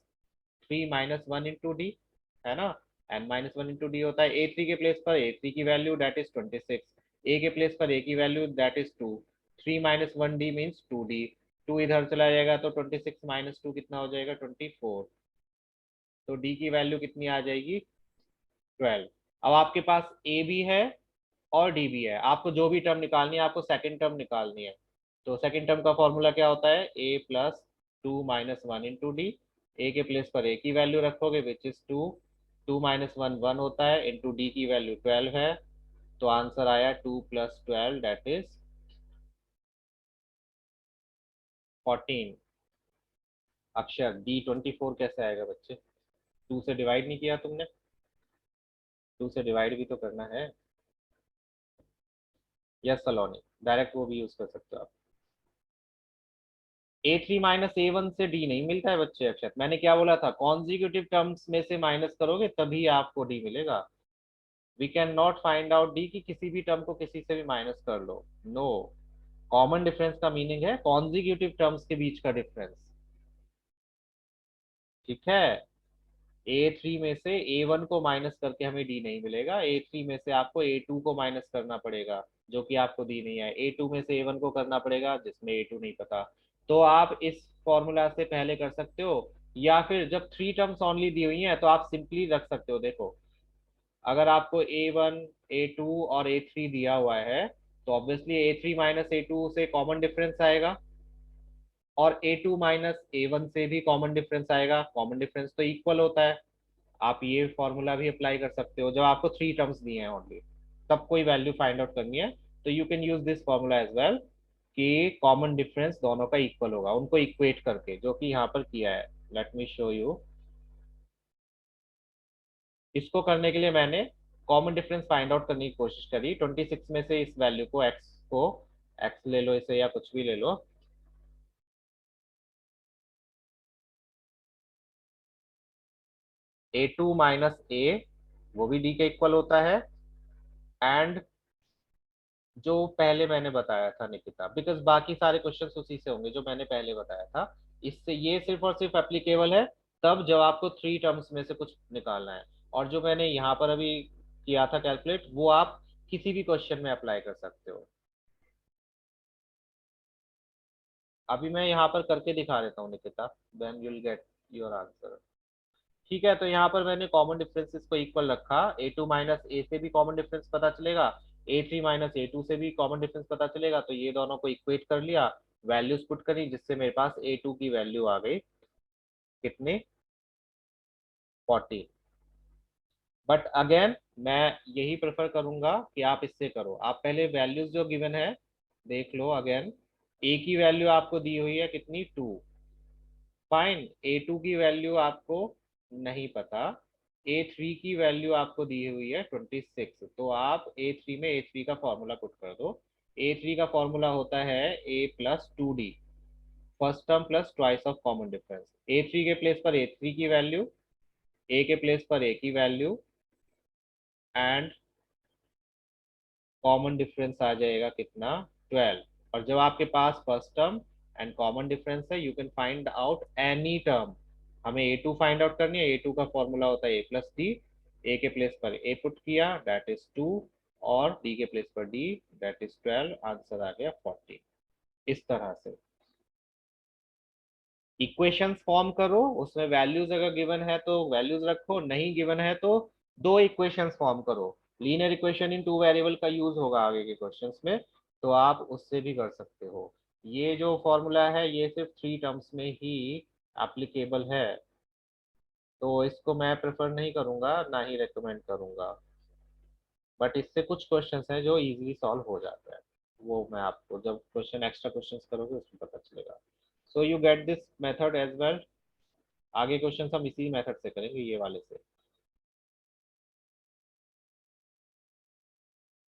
3 - 1 × डी, है ना। n - 1 × डी होता है। ए थ्री के प्लेस पर ए थ्री की वैल्यू दैट इज 26, ए के प्लेस पर ए की value that is 2, 3 - 1 D means 2 D. 2 इधर चला जाएगा तो 26 - 2 कितना हो जाएगा, 24। तो डी की वैल्यू कितनी आ जाएगी, 12। अब आपके पास ए भी है और डी भी है, आपको जो भी टर्म निकालनी है, आपको सेकंड टर्म निकालनी है। तो सेकंड टर्म का फॉर्मूला क्या होता है, ए प्लस 2 - 1 × डी। ए के प्लेस पर ए की वैल्यू रखोगे विच इज 2, 2 - 1 1 होता है, इंटू डी की वैल्यू 12 है। तो आंसर आया 2 + 12 दैट इज 14। अक्षर डी 24 कैसे आएगा बच्चे, 2 से डिवाइड नहीं किया तुमने, 2 से डिवाइड भी तो करना है। यस सलोनी, डायरेक्ट वो भी यूज कर सकते हो आप। A3 - A1 से डी नहीं मिलता है बच्चे। अक्षर मैंने क्या बोला था, कॉन्जिक्यूटिव टर्म्स में से माइनस करोगे तभी आपको डी मिलेगा। We can not find out D की किसी भी टर्म को किसी से भी माइनस कर लो, नो। कॉमन डिफरेंस का मीनिंग है कॉन्जिक्यूटिव टर्म्स के बीच का डिफरेंस, ठीक है। A3 में से A1 को माइनस करके हमें डी नहीं मिलेगा, A3 में से आपको A2 को माइनस करना पड़ेगा जो कि आपको दी नहीं है, A2 में से A1 को करना पड़ेगा जिसमें A2 नहीं पता। तो आप इस फॉर्मूला से पहले कर सकते हो, या फिर जब थ्री टर्म्स ओनली दी हुई हैं तो आप सिंपली रख सकते हो। देखो, अगर आपको A1, A2 और A3 दिया हुआ है तो ऑब्वियसली A3 - A2 से कॉमन डिफरेंस आएगा, और A2 - A1 से भी कॉमन डिफरेंस आएगा। कॉमन डिफरेंस तो इक्वल होता है। आप ये फॉर्मूला भी अप्लाई कर सकते हो जब आपको थ्री टर्म्स दिए हैं ओनली, तब कोई वैल्यू फाइंड आउट करनी है तो you can use this formula as well, कि कॉमन डिफरेंस दोनों का इक्वल होगा उनको इक्वेट करके, जो कि यहाँ पर किया है। Let me show you. इसको करने के लिए मैंने कॉमन डिफरेंस फाइंड आउट करने की कोशिश करी 26 में से इस वैल्यू को, एक्स ले लो इसे या कुछ भी ले लो। A2 - A वो भी डी के इक्वल होता है, एंड जो पहले मैंने बताया था निकिता, बिकॉज बाकी सारे क्वेश्चंस उसी से होंगे जो मैंने पहले बताया था। इससे ये सिर्फ और सिर्फ एप्लीकेबल है तब जब आपको थ्री टर्म्स में से कुछ निकालना है। और जो मैंने यहाँ पर अभी किया था कैलकुलेट, वो आप किसी भी क्वेश्चन में अप्लाई कर सकते हो। अभी मैं यहाँ पर करके दिखा देता हूँ Nikita, then you'll get your answer. ठीक है, तो यहाँ पर मैंने कॉमन डिफरेंसेस को इक्वल रखा, A2 - A से भी कॉमन डिफरेंस पता चलेगा, A3 - A2 से भी कॉमन डिफरेंस पता चलेगा, तो ये दोनों को इक्वेट कर लिया, वैल्यूज पुट करी, जिससे मेरे पास A2 की वैल्यू आ गई कितने, 40। बट अगेन मैं यही प्रेफर करूंगा कि आप इससे करो, आप पहले वैल्यूज जो गिवन है देख लो अगेन। ए की वैल्यू आपको दी हुई है कितनी, 2, फाइन। A2 की वैल्यू आपको नहीं पता, A3 की वैल्यू आपको दी हुई है 26, तो आप A3 में A3 का फॉर्मूला पुट कर दो। A3 का फॉर्मूला होता है A + 2D, first term plus twice of common difference. A3 के प्लेस पर A3 की वैल्यू, A के प्लेस पर A की वैल्यू, एंड कॉमन डिफरेंस आ जाएगा कितना, 12। और जब आपके पास first term and common difference है, you can find out any term. हमें A2 फाइंड आउट करनी है, A2 का फॉर्मूला होता है A + D। ए के प्लेस पर A पुट किया दैट इज 2, और डी के प्लेस पर D दैट इज 12, आंसर आ गया 40। इस तरह से इक्वेशंस फॉर्म करो, उसमें वैल्यूज अगर गिवन है तो वैल्यूज रखो, नहीं गिवन है तो दो इक्वेशंस फॉर्म करो। Linear equation in two variable का यूज होगा आगे के क्वेश्चंस में, तो आप उससे भी कर सकते हो। ये जो फॉर्मूला है ये सिर्फ थ्री टर्म्स में ही एप्लीकेबल है, तो इसको मैं प्रेफर नहीं करूंगा, ना ही रेकमेंड करूंगा। बट इससे कुछ क्वेश्चंस हैं जो इजीली सॉल्व हो जाता है, वो मैं आपको जब क्वेश्चन एक्स्ट्रा क्वेश्चंस करोगे उसमें पता चलेगा। So you get this method as well. आगे क्वेश्चन हम इसी मेथड से करेंगे, ये वाले से।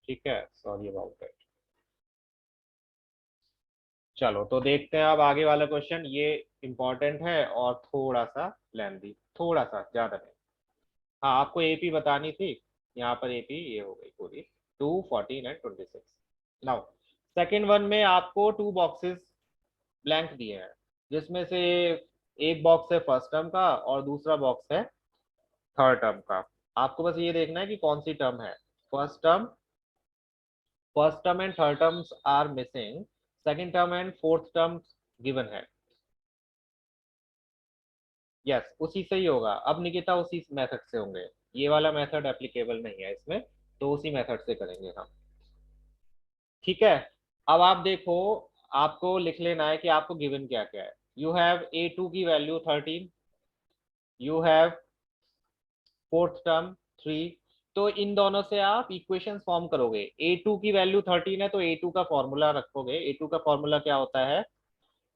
ठीक है, सॉरी अबाउट दैट। चलो तो देखते हैं अब आगे वाला क्वेश्चन। ये इंपॉर्टेंट है और थोड़ा सा लेंदी, थोड़ा सा ज्यादा नहीं। हाँ, आपको एपी बतानी थी। यहाँ पर एपी ये हो गई पूरी, 2, 14 एंड 26। नाउ सेकेंड वन में आपको टू बॉक्सेस ब्लैंक दिए हैं, जिसमें से एक बॉक्स है फर्स्ट टर्म का और दूसरा बॉक्स है थर्ड टर्म का। आपको बस ये देखना है कि कौन सी टर्म है। First term, first term and third terms are missing, second term and fourth term given है। यस, उसी से ही होगा। अब निकिता उसी मेथड से होंगे, ये वाला मेथड एप्लीकेबल नहीं है इसमें, तो उसी मेथड से करेंगे हम। ठीक है, अब आप देखो, आपको लिख लेना है कि आपको गिवन क्या क्या है। यू हैव A2 की value 13, you have fourth term 3। तो इन दोनों से आप इक्वेशंस फॉर्म करोगे। A2 की वैल्यू 13 है तो A2 का फॉर्मूला रखोगे। A2 का फॉर्मूला क्या होता है?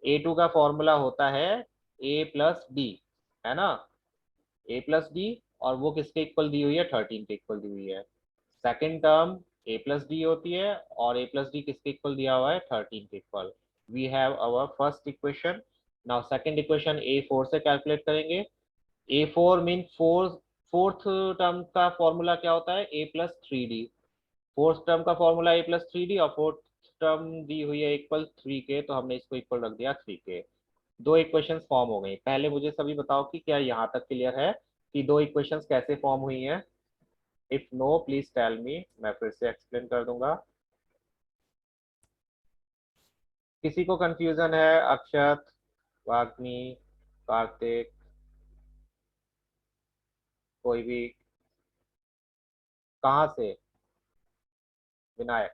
A2 का फॉर्मूला होता है A+D, है ना? A+D, और वो किसके इक्वल दी हुई है? 13 के इक्वल दी हुई है। सेकेंड टर्म A+D होती है, और A+D किसके इक्वल दिया हुआ है? 13 के इक्वल। We have our first equation. Now second equation A4 से कैलकुलेट करेंगे। A4 मीन फोर्थ टर्म का फॉर्मूला क्या होता है? A+3D। फोर्थ टर्म का फॉर्मूला A+3D, और फोर्थ टर्म दी हुई है इक्वल 3 के, तो हमने इसको इक्वल रख दिया 3 के। दो इक्वेशंस फॉर्म हो गई। पहले मुझे सभी बताओ कि क्या यहाँ तक क्लियर है कि दो इक्वेशंस कैसे फॉर्म हुई हैं? If no please tell me, मैं फिर से एक्सप्लेन कर दूंगा। किसी को कंफ्यूजन है? अक्षत, वाग्मी, कार्तिक, कोई भी? कहाँ से? विनायक।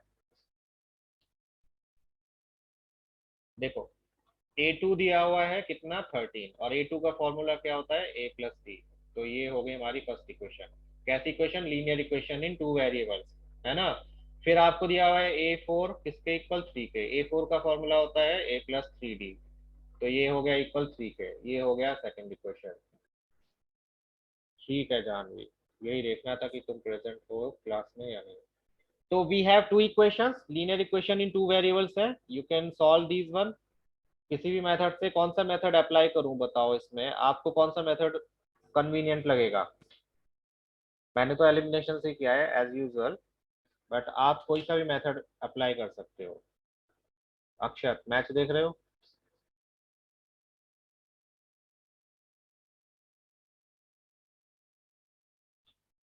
देखो, A2 दिया हुआ है कितना? 13, और A2 का फॉर्मूला क्या होता है? A+D। तो ये हो गई हमारी फर्स्ट इक्वेशन। कैसी equation? Linear equation in two variables, है ना? फिर आपको दिया हुआ है A4 किसके इक्वल? 3 के। A4 का फॉर्मूला होता है A+3D, तो ये हो गया इक्वल 3 के। ये हो गया सेकंड इक्वेशन। ठीक है जानवी, यही देखना था कि तुम प्रेजेंट हो क्लास में या नहीं। तो we have two equations, linear equation in two variables है। You can solve these one किसी भी मेथड से। कौन सा मेथड अप्लाई करूं बताओ, इसमें आपको कौन सा मेथड कन्वीनियंट लगेगा? मैंने तो एलिमिनेशन से किया है एज यूजुअल, बट आप कोई सा भी मेथड अप्लाई कर सकते हो। अक्षत, मैच देख रहे हो?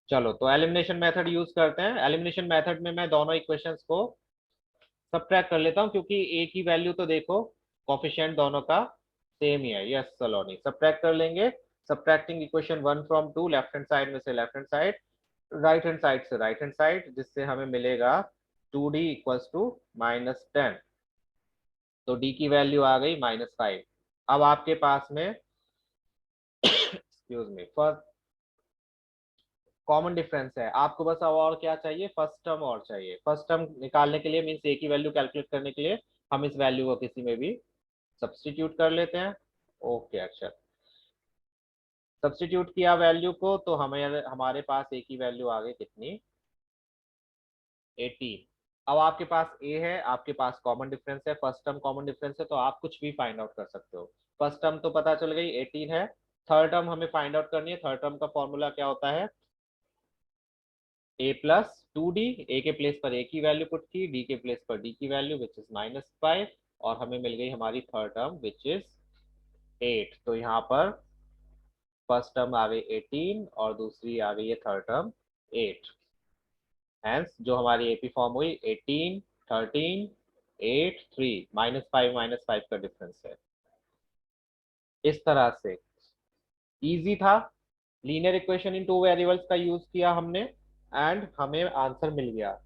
चलो तो एलिमिनेशन मेथड यूज करते हैं। एलिमिनेशन मेथड में मैं दोनों इक्वेशंस को सबट्रैक्ट कर लेता हूँ, क्योंकि ए की वैल्यू तो देखो, कोफिशिएंट दोनों का सेम ही है। यस सलोनी, सबट्रैक्ट कर लेंगे। Subtracting equation 1 from 2, left hand side में से left hand side, right hand side से राइट हैंड साइड, जिससे हमें मिलेगा 2D इक्वल्स टू -10। तो D की वैल्यू आ गई -5। अब आपके पास में excuse me, first common difference है। आपको बस अब और क्या चाहिए? फर्स्ट टर्म और चाहिए। फर्स्ट टर्म निकालने के लिए, मीन्स ए की वैल्यू कैलकुलेट करने के लिए, हम इस वैल्यू को किसी में भी सब्सटीट्यूट कर लेते हैं। ओके, अच्छा, सब्सटीट्यूट किया वैल्यू को, तो हमें हमारे पास ए की वैल्यू आ गई कितनी? 18। अब आपके पास ए है, आपके पास कॉमन डिफरेंस है, फर्स्ट टर्म कॉमन डिफरेंस है, तो आप कुछ भी फाइंड आउट कर सकते हो। फर्स्ट टर्म तो पता चल गई 18 है। थर्ड टर्म हमें फाइंड आउट करनी है। थर्ड टर्म का फॉर्मूला क्या होता है? A+2D। ए के प्लेस पर ए की वैल्यू पुट की, डी के प्लेस पर डी की वैल्यू विच इज -5, और हमें मिल गई हमारी थर्ड टर्म विच इज 8। तो यहाँ पर फर्स्ट टर्म आ गई 18 और दूसरी आ गई है थर्ड टर्म 8। हेंस जो हमारी एपी फॉर्म हुई 18, 13, 8, 3, -5 का डिफरेंस है। इस तरह से इजी था। Linear equation in two variables का यूज किया हमने, एंड हमें आंसर मिल गया।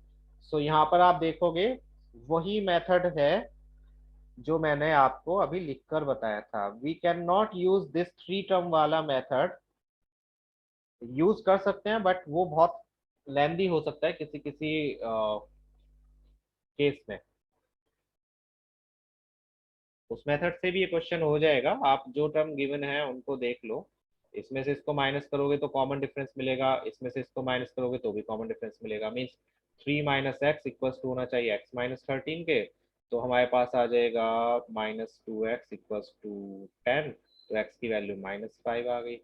सो यहाँ पर आप देखोगे वही मेथड है जो मैंने आपको अभी लिखकर बताया था। We can not use this three term वाला मेथड। यूज कर सकते हैं, बट वो बहुत लेंदी हो सकता है किसी किसी केस में। उस मेथड से भी ये क्वेश्चन हो जाएगा। आप जो टर्म गिवन है उनको देख लो। इसमें से इसको माइनस करोगे तो कॉमन डिफरेंस मिलेगा, इसमें से इसको माइनस करोगे तो भी कॉमन डिफरेंस मिलेगा। मीन्स 3 - x इक्वल्स टू होना चाहिए x -13 के। तो हमारे पास आ जाएगा -2x = 10, तो x की वैल्यू -5 आ गई,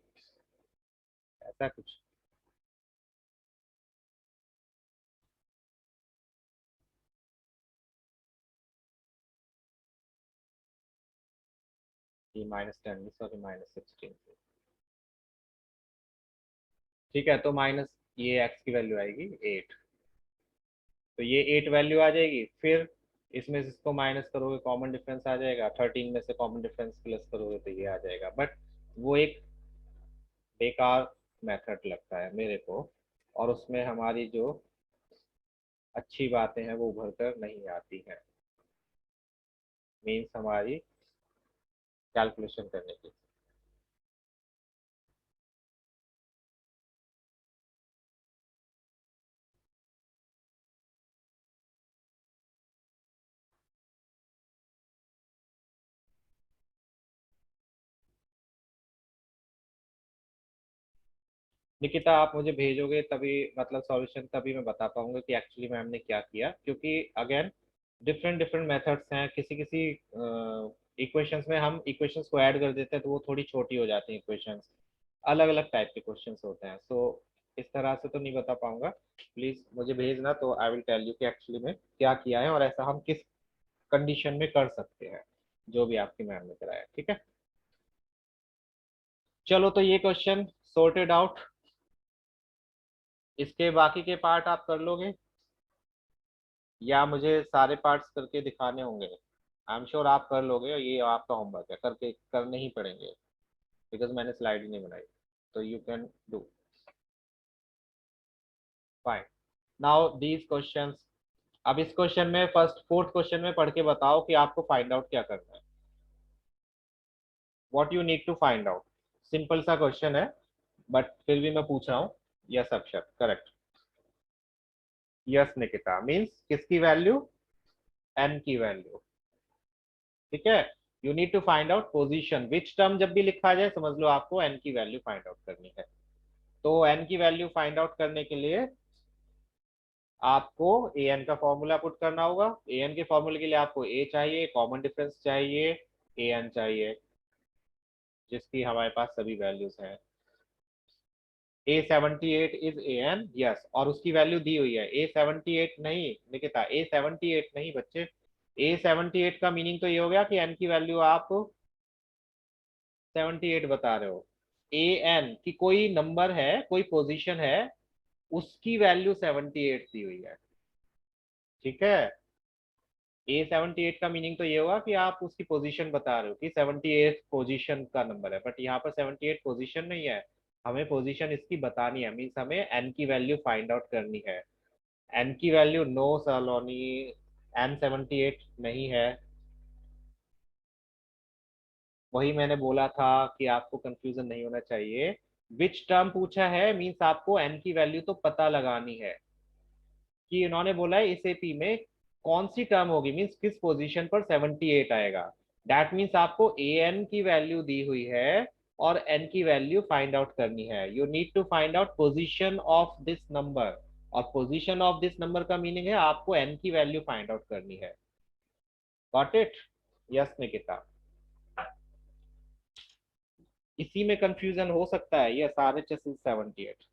ऐसा कुछ। ये -10 सॉरी -16। ठीक है, तो माइनस ये x की वैल्यू आएगी 8, तो ये 8 वैल्यू आ जाएगी। फिर इसमें से इसको माइनस करोगे, कॉमन डिफरेंस आ जाएगा, 13 में से कॉमन डिफरेंस प्लस करोगे तो ये आ जाएगा। बट वो एक बेकार मेथड लगता है मेरे को, और उसमें हमारी जो अच्छी बातें हैं वो उभर कर नहीं आती हैं, मीन्स हमारी कैलकुलेशन करने की। निकिता, आप मुझे भेजोगे तभी, मतलब सॉल्यूशन तभी मैं बता पाऊंगा कि एक्चुअली मैम ने क्या किया, क्योंकि अगेन डिफरेंट डिफरेंट मेथड्स हैं। किसी किसी इक्वेशंस में हम इक्वेशंस को ऐड कर देते हैं तो वो थोड़ी छोटी हो जाती हैं इक्वेशंस, अलग अलग टाइप के क्वेश्चंस होते हैं। सो इस तरह से तो नहीं बता पाऊंगा, प्लीज मुझे भेजना तो आई विल टेल यू कि एक्चुअली में क्या किया है और ऐसा हम किस कंडीशन में कर सकते हैं, जो भी आपकी मैम ने कराया। ठीक है, चलो तो ये क्वेश्चन सॉर्टेड आउट। इसके बाकी के पार्ट आप कर लोगे या मुझे सारे पार्ट्स करके दिखाने होंगे? आई एम श्योर आप कर लोगे, ये आपका होमवर्क है, करके करने ही पड़ेंगे, बिकॉज मैंने स्लाइड ही नहीं बनाई। तो you can do fine. Now these questions, अब इस क्वेश्चन में फर्स्ट फोर्थ क्वेश्चन में पढ़ के बताओ कि आपको फाइंड आउट क्या करना है, what you need to find out. Simple सा क्वेश्चन है, बट फिर भी मैं पूछ रहा हूँ। Yes Akshar, correct. Yes Nikita, means किसकी वैल्यू? एन की वैल्यू। ठीक है, you need to find out position which term, जब भी लिखा जाए समझ लो आपको एन की वैल्यू फाइंड आउट करनी है। तो एन की वैल्यू फाइंड आउट करने के लिए आपको ए एन का फॉर्मूला पुट करना होगा। ए एन के फॉर्मूले के लिए आपको ए चाहिए, कॉमन डिफरेंस चाहिए, ए एन चाहिए, जिसकी हमारे पास सभी वैल्यूज हैं। A78 is A N, yes, और उसकी वैल्यू दी हुई है। A78 नहीं निकिता, A78 नहीं बच्चे, A78 का मीनिंग तो ये हो गया कि एन की वैल्यू आप 78 बता रहे हो। ए एन की कोई नंबर है, कोई पोजीशन है, उसकी वैल्यू 78 दी हुई है। ठीक है, A78 का मीनिंग तो ये हुआ कि आप उसकी पोजीशन बता रहे हो कि 78 पोजीशन का नंबर है, बट यहाँ पर 78 पोजीशन नहीं है, हमें पोजीशन इसकी बतानी है, मीन्स हमें एन की वैल्यू फाइंड आउट करनी है। एन की वैल्यू नो सलोनी, एन 78 नहीं है। वही मैंने बोला था कि आपको कंफ्यूजन नहीं होना चाहिए। विच टर्म पूछा है, मीन्स आपको एन की वैल्यू तो पता लगानी है कि इन्होंने बोला है इस एपी में कौन सी टर्म होगी, मीन्स किस पोजीशन पर 78 आएगा। दैट मीन्स आपको ए एन की वैल्यू दी हुई है और एन की वैल्यू फाइंड आउट करनी है। You need to find out position of this number, और पोजीशन ऑफ दिस नंबर का मीनिंग है आपको एन की वैल्यू फाइंड आउट करनी है। Got it? यस निकिता, इसी में कंफ्यूजन हो सकता है। Yes, R H S is 78।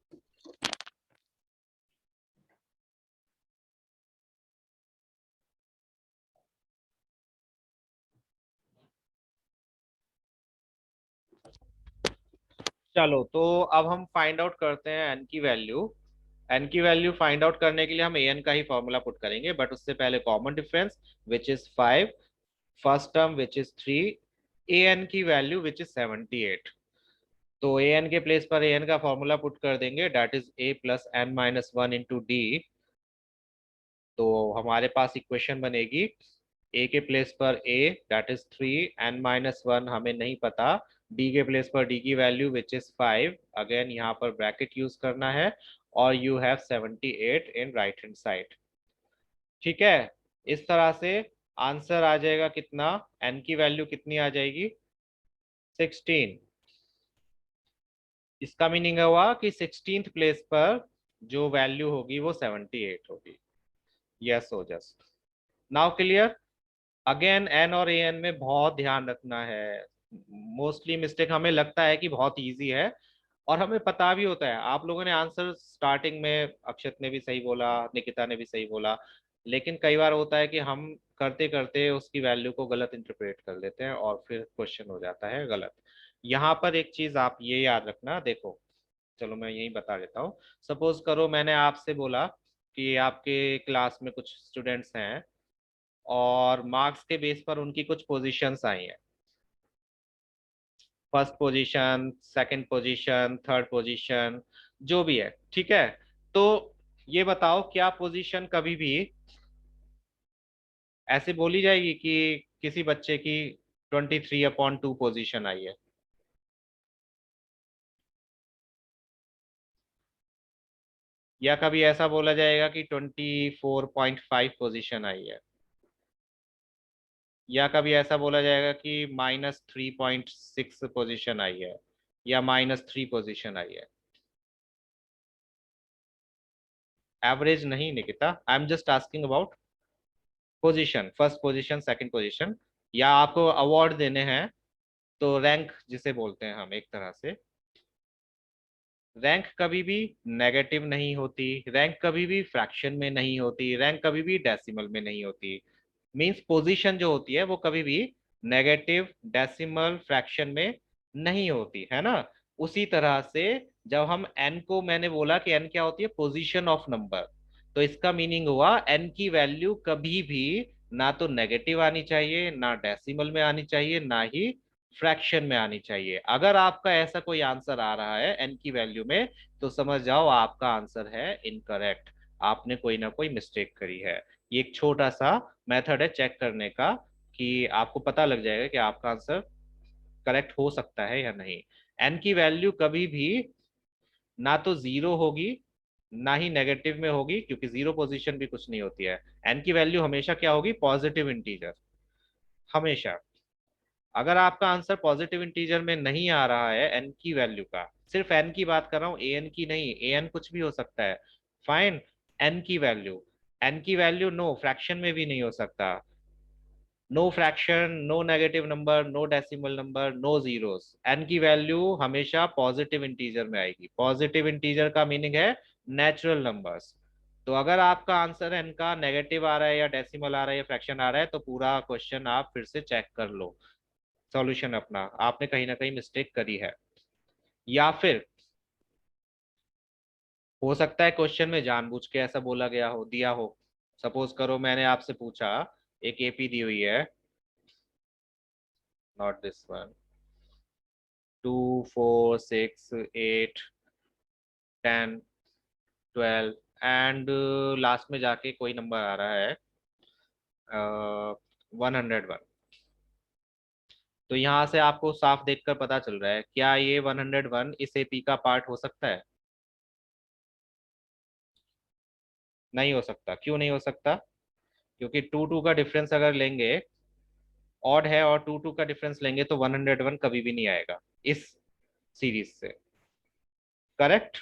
चलो तो अब हम फाइंड आउट करते हैं एन की वैल्यू। एन की वैल्यू फाइंड आउट करने के लिए हम ए एन का ही फॉर्मूला पुट करेंगे, बट उससे पहले common difference which is 5, first term which is 3, A N की वैल्यू विच इज 78। तो ए एन के प्लेस पर ए एन का फॉर्मूला पुट कर देंगे, that is A plus N minus one into D. तो हमारे पास इक्वेशन बनेगी ए के प्लेस पर a that is 3, n minus one हमें नहीं पता, डी के प्लेस पर डी की वैल्यू विच इज 5, अगेन यहाँ पर ब्रैकेट यूज करना है, और you have 78 in right hand side. ठीक है, इस तरह से आंसर आ जाएगा कितना, एन की वैल्यू कितनी आ जाएगी? 16। इसका मीनिंग हुआ कि 16th प्लेस पर जो वैल्यू होगी वो 78 होगी। यस हो just now clear. Again N और ए एन में बहुत ध्यान रखना है। मोस्टली मिस्टेक हमें लगता है कि बहुत इजी है और हमें पता भी होता है। आप लोगों ने आंसर स्टार्टिंग में, अक्षत ने भी सही बोला, निकिता ने भी सही बोला, लेकिन कई बार होता है कि हम करते करते उसकी वैल्यू को गलत इंटरप्रेट कर लेते हैं और फिर क्वेश्चन हो जाता है गलत। यहाँ पर एक चीज आप ये याद रखना, देखो, चलो मैं यही बता देता हूँ। सपोज करो मैंने आपसे बोला कि आपके क्लास में कुछ स्टूडेंट्स हैं और मार्क्स के बेस पर उनकी कुछ पोजीशंस आई हैं, first position, second position, third position, जो भी है, ठीक है। तो ये बताओ क्या पोजीशन कभी भी ऐसे बोली जाएगी कि किसी बच्चे की 23/2 पोजीशन आई है, या कभी ऐसा बोला जाएगा कि 24.5 पोजीशन आई है, या कभी ऐसा बोला जाएगा कि -3.6 पोजीशन आई है, या -3 पोजीशन आई है? एवरेज नहीं Nikita, I am just asking about position, first position, second position, या आपको अवार्ड देने हैं तो रैंक जिसे बोलते हैं हम एक तरह से। रैंक कभी भी नेगेटिव नहीं होती, रैंक कभी भी फ्रैक्शन में नहीं होती, रैंक कभी भी डेसिमल में नहीं होती। मींस पोजीशन जो होती है वो कभी भी नेगेटिव, डेसिमल, फ्रैक्शन में नहीं होती है ना। उसी तरह से जब हम एन को, मैंने बोला कि एन क्या होती है, पोजीशन ऑफ नंबर, तो इसका मीनिंग हुआ एन की वैल्यू कभी भी ना तो नेगेटिव आनी चाहिए, ना डेसिमल में आनी चाहिए, ना ही फ्रैक्शन में आनी चाहिए। अगर आपका ऐसा कोई आंसर आ रहा है एन की वैल्यू में, तो समझ जाओ आपका आंसर है इनकरेक्ट, आपने कोई ना कोई मिस्टेक करी है। ये एक छोटा सा मेथड है चेक करने का, कि आपको पता लग जाएगा कि आपका आंसर करेक्ट हो सकता है या नहीं। एन की वैल्यू कभी भी ना तो जीरो होगी, ना ही नेगेटिव में होगी, क्योंकि जीरो पोजीशन भी कुछ नहीं होती है। एन की वैल्यू हमेशा क्या होगी, पॉजिटिव इंटीजर, हमेशा। अगर आपका आंसर पॉजिटिव इंटीजर में नहीं आ रहा है एन की वैल्यू का, सिर्फ एन की बात कर रहा हूं, ए एन की नहीं, ए एन कुछ भी हो सकता है, फाइन। एन की वैल्यू, एन की वैल्यू नो फ्रैक्शन में भी नहीं हो सकता, no fraction, no negative number, no decimal number, no zeros, N की वैल्यू हमेशा पॉजिटिव इंटीजर में आएगी। पॉजिटिव इंटीजर का मीनिंग है नेचुरल नंबर्स। तो अगर आपका आंसर एन का नेगेटिव आ रहा है, या डेसिमल आ रहा है, या फ्रैक्शन आ रहा है, तो पूरा क्वेश्चन आप फिर से चेक कर लो, सॉल्यूशन अपना, आपने कहीं ना कहीं मिस्टेक करी है। या फिर हो सकता है क्वेश्चन में जानबूझ के ऐसा बोला गया हो, दिया हो। सपोज करो मैंने आपसे पूछा, एक एपी दी हुई है, not this one, 2, 4, 6, 8, 10, 12, and last में जाके कोई नंबर आ रहा है 101। तो यहाँ से आपको साफ देखकर पता चल रहा है, क्या ये 101 इस एपी का पार्ट हो सकता है? नहीं हो सकता। क्यों नहीं हो सकता? क्योंकि टू टू का डिफरेंस अगर लेंगे, ऑड है और टू टू का डिफरेंस लेंगे, तो 101 कभी भी नहीं आएगा इस सीरीज से, करेक्ट।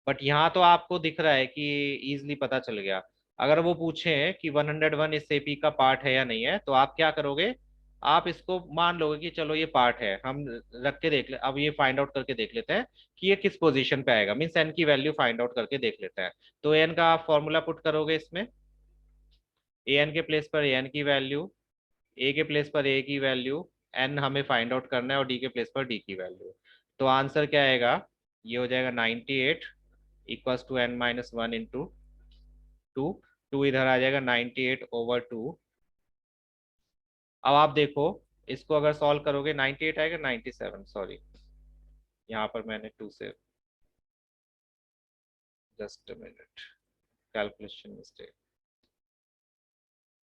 बट यहाँ तो आपको दिख रहा है कि इजिली पता चल गया। अगर वो पूछे कि 101 इस एपी का पार्ट है या नहीं है, तो आप क्या करोगे, आप इसको मान लोगे कि चलो ये पार्ट है, हम रख के देख ले, अब ये फाइंड आउट करके देख लेते हैं कि ये किस पोजीशन पे आएगा, मीन्स एन की वैल्यू फाइंड आउट करके देख लेते हैं। तो एन का आप फॉर्मूला पुट करोगे इसमें, ए एन के प्लेस पर ए एन की वैल्यू, ए के प्लेस पर ए की वैल्यू, एन हमें फाइंड आउट करना है, और डी के प्लेस पर डी की वैल्यू। तो आंसर क्या आएगा, ये हो जाएगा 98 इक्वल्स टू n-1 इंटू 2। 2 इधर आ जाएगा, 98/2। अब आप देखो, इसको अगर सॉल्व करोगे 98 आएगा, 97, सॉरी, यहाँ पर मैंने 2 से, जस्ट मिनट, कैलकुलेशन मिस्टेक,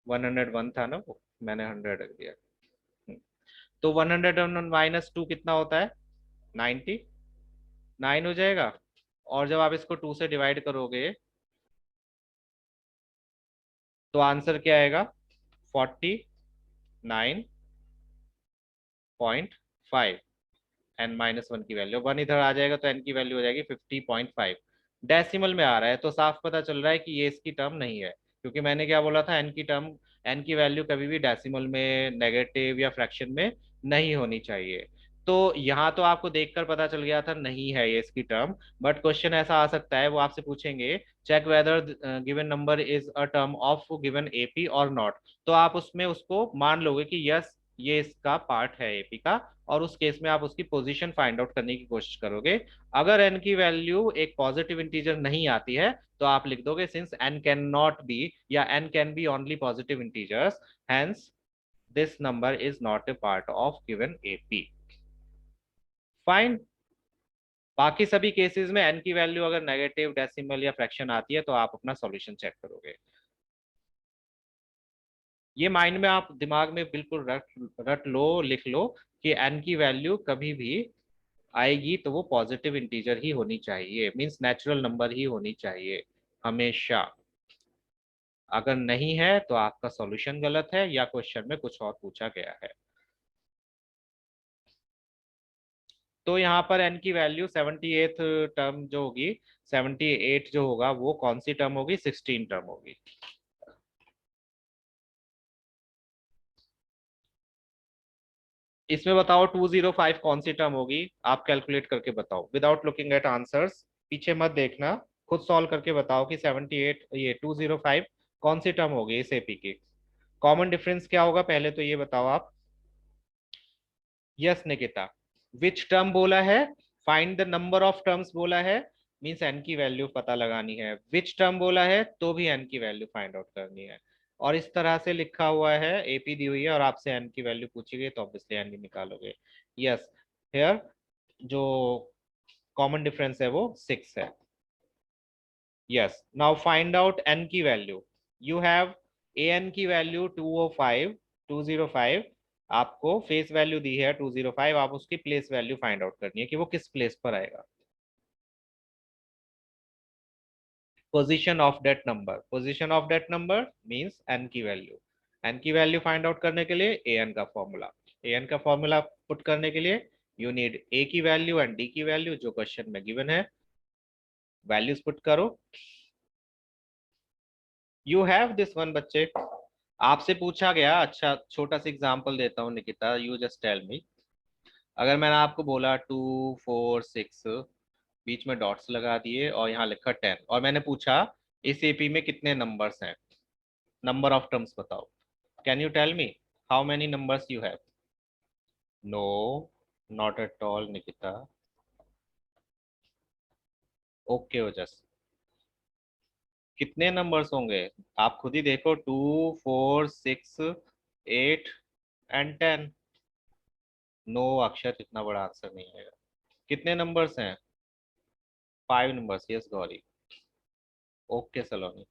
101 था ना वो, मैंने 100 रख दिया। तो 100 - 2 कितना होता है, 99 हो जाएगा। और जब आप इसको 2 से डिवाइड करोगे, तो आंसर क्या आएगा, 49.5। n-1 की वैल्यू, 1 इधर आ जाएगा तो n की वैल्यू हो जाएगी 50.5। डेसिमल में आ रहा है तो साफ पता चल रहा है कि ये इसकी टर्म नहीं है, क्योंकि मैंने क्या बोला था, एन की टर्म, एन की वैल्यू कभी भी डेसिमल में, नेगेटिव या फ्रैक्शन में नहीं होनी चाहिए। तो यहाँ तो आपको देखकर पता चल गया था नहीं है ये इसकी टर्म। बट क्वेश्चन ऐसा आ सकता है, वो आपसे पूछेंगे check whether given number is a term of given AP और नॉट। तो आप उसमें उसको मान लोगे कि यस ये इसका पार्ट है एपी का, और उस केस में आप उसकी पोजीशन फाइंड आउट करने की कोशिश करोगे। अगर एन की वैल्यू एक पॉजिटिव इंटीजर नहीं आती है तो आप लिख दोगे since n can not be या n can be only positive integers, hence this number is not a part of given AP. Fine. बाकी सभी केसेस में एन की वैल्यू अगर नेगेटिव, डेसिमल या फ्रैक्शन आती है तो आप अपना सॉल्यूशन चेक करोगे। ये माइंड में आप दिमाग में बिल्कुल रट रट लो, लिख लो कि एन की वैल्यू कभी भी आएगी तो वो पॉजिटिव इंटीजर ही होनी चाहिए, मींस नेचुरल नंबर ही होनी चाहिए हमेशा। अगर नहीं है तो आपका सॉल्यूशन गलत है या क्वेश्चन में कुछ और पूछा गया है। तो यहाँ पर एन की वैल्यू 78th टर्म जो होगी, 78 जो होगा वो कौन सी टर्म होगी, 16 टर्म होगी। इसमें बताओ 205 कौन सी टर्म होगी, आप कैलकुलेट करके बताओ विदाउट लुकिंग एट आंसर्स। पीछे मत देखना, खुद सॉल्व करके बताओ कि 78 ये 205 कौन सी टर्म होगी इस एपी की। कॉमन डिफरेंस क्या होगा पहले तो ये बताओ आप। यस निकिता, विच टर्म बोला है, find the number of terms बोला है, मींस एन की वैल्यू पता लगानी है। विच टर्म बोला है तो भी एन की वैल्यू फाइंड आउट करनी है। और इस तरह से लिखा हुआ है, एपी दी हुई है और आपसे एन की वैल्यू पूछी गई तो ऑब्वियसली एन ही निकालोगे। यस, हेयर जो कॉमन डिफरेंस है वो 6 है। Yes, now find out n की value. You have a N की वैल्यू 205, 205। आपको फेस वैल्यू दी है 205, आप उसकी प्लेस वैल्यू फाइंड आउट करनी है कि वो किस प्लेस पर आएगा। Position of that number, position of that number means N की वैल्यू। एन की वैल्यू फाइंड आउट करने के लिए ए एन का फॉर्मूला, ए एन का फॉर्मूला पुट करने के लिए यू नीड ए की वैल्यू एंड डी की वैल्यू जो क्वेश्चन में गिवन है, वैल्यूज पुट करो। यू हैव दिस वन बच्चे, आपसे पूछा गया। अच्छा छोटा सा एग्जांपल देता हूँ Nikita, you just tell me. अगर मैंने आपको बोला 2 4 6, बीच में डॉट्स लगा दिए और यहाँ लिखा 10, और मैंने पूछा इस एपी में कितने नंबर्स हैं, नंबर ऑफ टर्म्स बताओ। Can you tell me how many numbers you have? No, not at all Nikita. Okay Ojas, कितने नंबर्स होंगे? आप खुद ही देखो, 2 4 6 8 एंड 10। नो अक्षर, इतना बड़ा आंसर नहीं है। कितने नंबर्स हैं? 5 numbers, yes Gauri. Okay Saloni.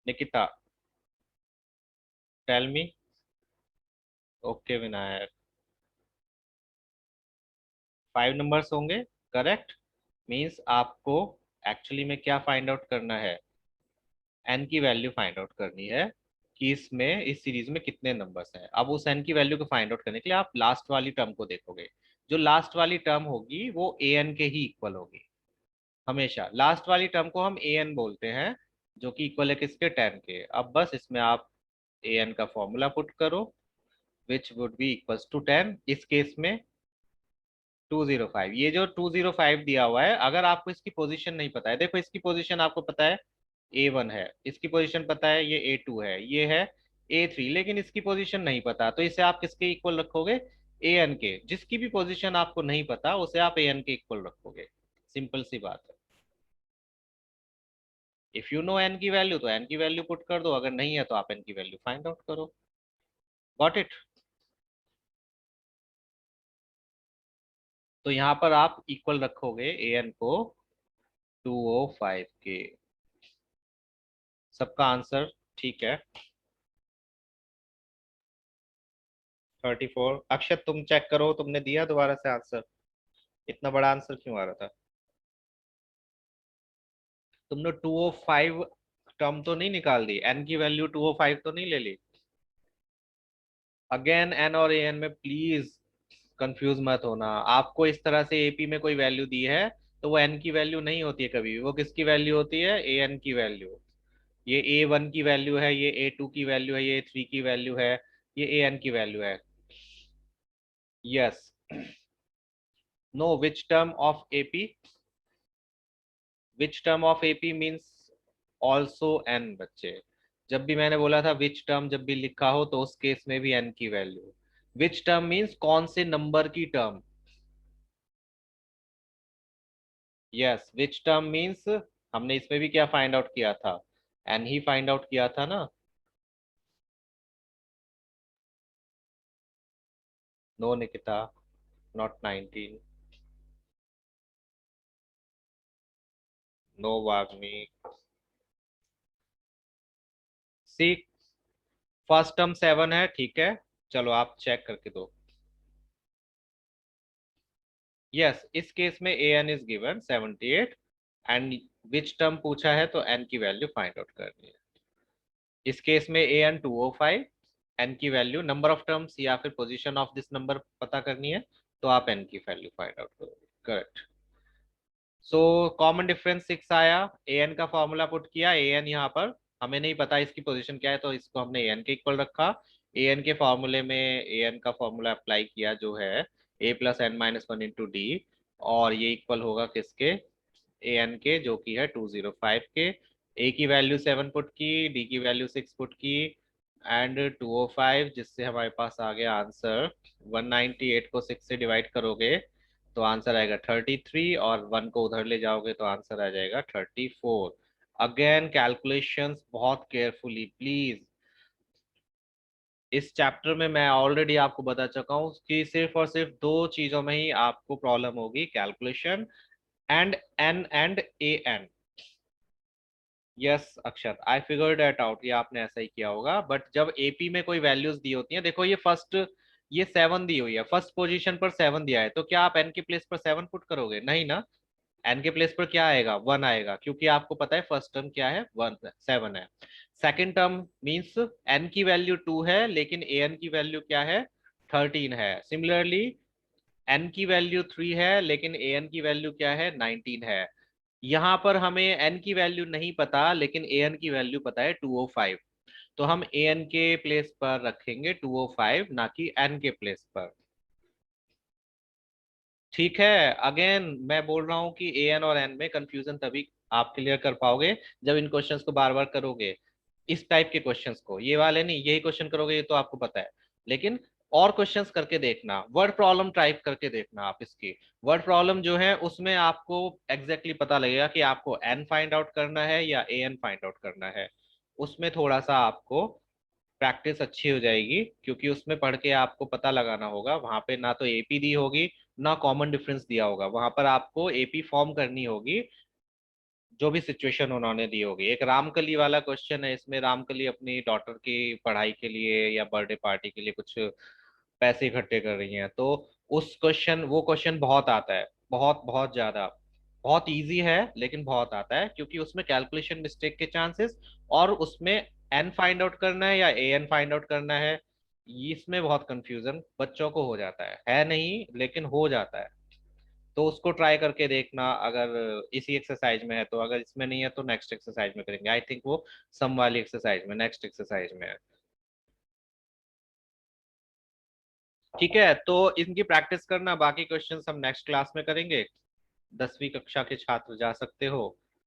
Nikita, tell me. Okay Vinayak, 5 numbers होंगे, करेक्ट। मीन्स आपको एक्चुअली में क्या फाइंड आउट करना है, एन की वैल्यू फाइंड आउट करनी है कि इसमें इस सीरीज में कितने नंबर्स हैं। अब उस एन की वैल्यू को फाइंड आउट करने के लिए आप लास्ट वाली टर्म को देखोगे। जो लास्ट वाली टर्म होगी वो ए एन के ही इक्वल होगी। हमेशा लास्ट वाली टर्म को हम ए एन बोलते हैं, जो कि इक्वल है किसके, 10 के। अब बस इसमें आप ए एन का फॉर्मूला पुट करो, which would be equals to 10, इस केस में 205। ये जो 205 दिया हुआ है, अगर आपको इसकी पोजीशन नहीं पता है, देखो इसकी पोजीशन आपको पता है A1 है, इसकी पोजीशन पता है ये A2 है, ये है A3, लेकिन इसकी पोजीशन नहीं पता, तो इसे आप किसके इक्वल रखोगे, ए एन के। जिसकी भी पोजीशन आपको नहीं पता उसे आप ए एन के इक्वल रखोगे। सिंपल सी बात है। इफ यू नो एन की वैल्यू तो एन की वैल्यू पुट कर दो, अगर नहीं है तो आप एन की वैल्यू फाइंड आउट करो। Got it? तो यहाँ पर आप इक्वल रखोगे ए एन को 205 के। सबका आंसर ठीक है? 34। अक्षत तुम चेक करो, तुमने दिया दोबारा से आंसर? इतना बड़ा आंसर क्यों आ रहा था? तुमने 205 टर्म तो नहीं निकाल दी, एन की वैल्यू 205 तो नहीं ले ली? अगेन एन और ए एन में प्लीज कंफ्यूज मत होना। आपको इस तरह से एपी में कोई वैल्यू दी है तो वो एन की वैल्यू नहीं होती है कभी भी, वो किसकी वैल्यू होती है, ए एन की वैल्यू। ये A1 की वैल्यू है, ये A2 की वैल्यू है, ये A3 की वैल्यू है, ये AN की वैल्यू है। Yes. No, which term of AP? Which term of AP means also N बच्चे। जब भी मैंने बोला था विच टर्म जब भी लिखा हो तो उस केस में भी N की वैल्यू। विच टर्म मीन्स कौन से नंबर की term. Yes, which term means हमने इसमें भी क्या फाइंड आउट किया था? N ही फाइंड आउट किया था ना। No Nikita, not 19। No Vagmi. See, first term 7 है, ठीक है। चलो आप चेक करके दो। यस, इस केस में AN is given 78 and which term पूछा है तो N की वैल्यू फाइंड आउट करनी है। इस केस में AN 205, N की वैल्यू नंबर ऑफ टर्म्स या फिर पोजीशन ऑफ दिस नंबर पता करनी है, तो आप N की वैल्यू फाइंड आउट करोगे। करेक्ट। सो कॉमन डिफरेंस 6 आया। AN का फॉर्मूला पुट किया। AN यहाँ पर हमें नहीं पता इसकी पोजीशन क्या है, तो इसको हमने AN के इक्वल रखा। AN के फॉर्मूले में AN का फॉर्मूला अप्लाई किया जो है A+n-1 × D, और ये इक्वल होगा किसके? AN के, जो कि है 205 के। A की वैल्यू 7 पुट की, D की वैल्यू 6 पुट की एंड 205, जिससे हमारे पास आ गया आंसर। 198 को 6 से डिवाइड करोगे तो आंसर आएगा 33, और 1 को उधर ले जाओगे तो आंसर आ जाएगा 34। अगेन कैलकुलेशंस बहुत केयरफुली प्लीज। इस चैप्टर में मैं ऑलरेडी आपको बता चुका हूँ कि सिर्फ और सिर्फ दो चीजों में ही आपको प्रॉब्लम होगी, calculation and N and AN। Yes Akshat, I figured that out, ये आपने ऐसा ही किया होगा। बट जब AP में कोई वैल्यूज दी होती हैं, देखो ये फर्स्ट, ये 7 दी हुई है, फर्स्ट पोजीशन पर 7 दिया है, तो क्या आप N के प्लेस पर 7 पुट करोगे? नहीं ना। N के प्लेस पर क्या आएगा? 1 आएगा, क्योंकि आपको पता है फर्स्ट टर्म क्या है, 1 7 है। सेकंड टर्म मींस N की वैल्यू 2 है लेकिन AN की वैल्यू क्या है? 13 है। सिमिलरली N की वैल्यू 3 है लेकिन AN की वैल्यू क्या है? 19 है। यहाँ पर हमें N की वैल्यू नहीं पता लेकिन AN की वैल्यू पता है 205, तो हम AN के प्लेस पर रखेंगे 205, ना कि N के प्लेस पर। ठीक है। अगेन मैं बोल रहा हूं कि AN और N में कंफ्यूजन तभी आप क्लियर कर पाओगे जब इन क्वेश्चंस को बार बार करोगे। इस टाइप के क्वेश्चंस को, ये वाले नहीं, यही क्वेश्चन करोगे ये तो आपको पता है, लेकिन और क्वेश्चंस करके देखना, वर्ड प्रॉब्लम टाइप करके देखना आप इसकी। वर्ड प्रॉब्लम जो है उसमें आपको एग्जैक्टली पता लगेगा कि आपको N फाइंड आउट करना है या AN फाइंड आउट करना है। उसमें थोड़ा सा आपको प्रैक्टिस अच्छी हो जाएगी, क्योंकि उसमें पढ़ के आपको पता लगाना होगा। वहां पे ना तो AP दी होगी, ना कॉमन डिफरेंस दिया होगा, वहां पर आपको AP फॉर्म करनी होगी जो भी सिचुएशन उन्होंने दी होगी। एक रामकली वाला क्वेश्चन है, इसमें रामकली अपनी डॉटर की पढ़ाई के लिए या बर्थडे पार्टी के लिए कुछ पैसे इकट्ठे कर रही हैं, तो उस क्वेश्चन, वो क्वेश्चन बहुत आता है, बहुत बहुत ज्यादा। बहुत इजी है लेकिन बहुत आता है, क्योंकि उसमें कैलकुलेशन मिस्टेक के चांसेस, और उसमें N फाइंड आउट करना है या AN फाइंड आउट करना है, इसमें बहुत कंफ्यूजन बच्चों को हो जाता है नहीं लेकिन हो जाता है। तो उसको ट्राई करके देखना, अगर इसी एक्सरसाइज में है तो, अगर इसमें नहीं है तो नेक्स्ट एक्सरसाइज में करेंगे। आई थिंक वो सम वाली एक्सरसाइज में, नेक्स्ट एक्सरसाइज में है। ठीक है, तो इनकी प्रैक्टिस करना, बाकी क्वेश्चंस हम नेक्स्ट क्लास में करेंगे। 10वीं कक्षा के छात्र जा सकते हो।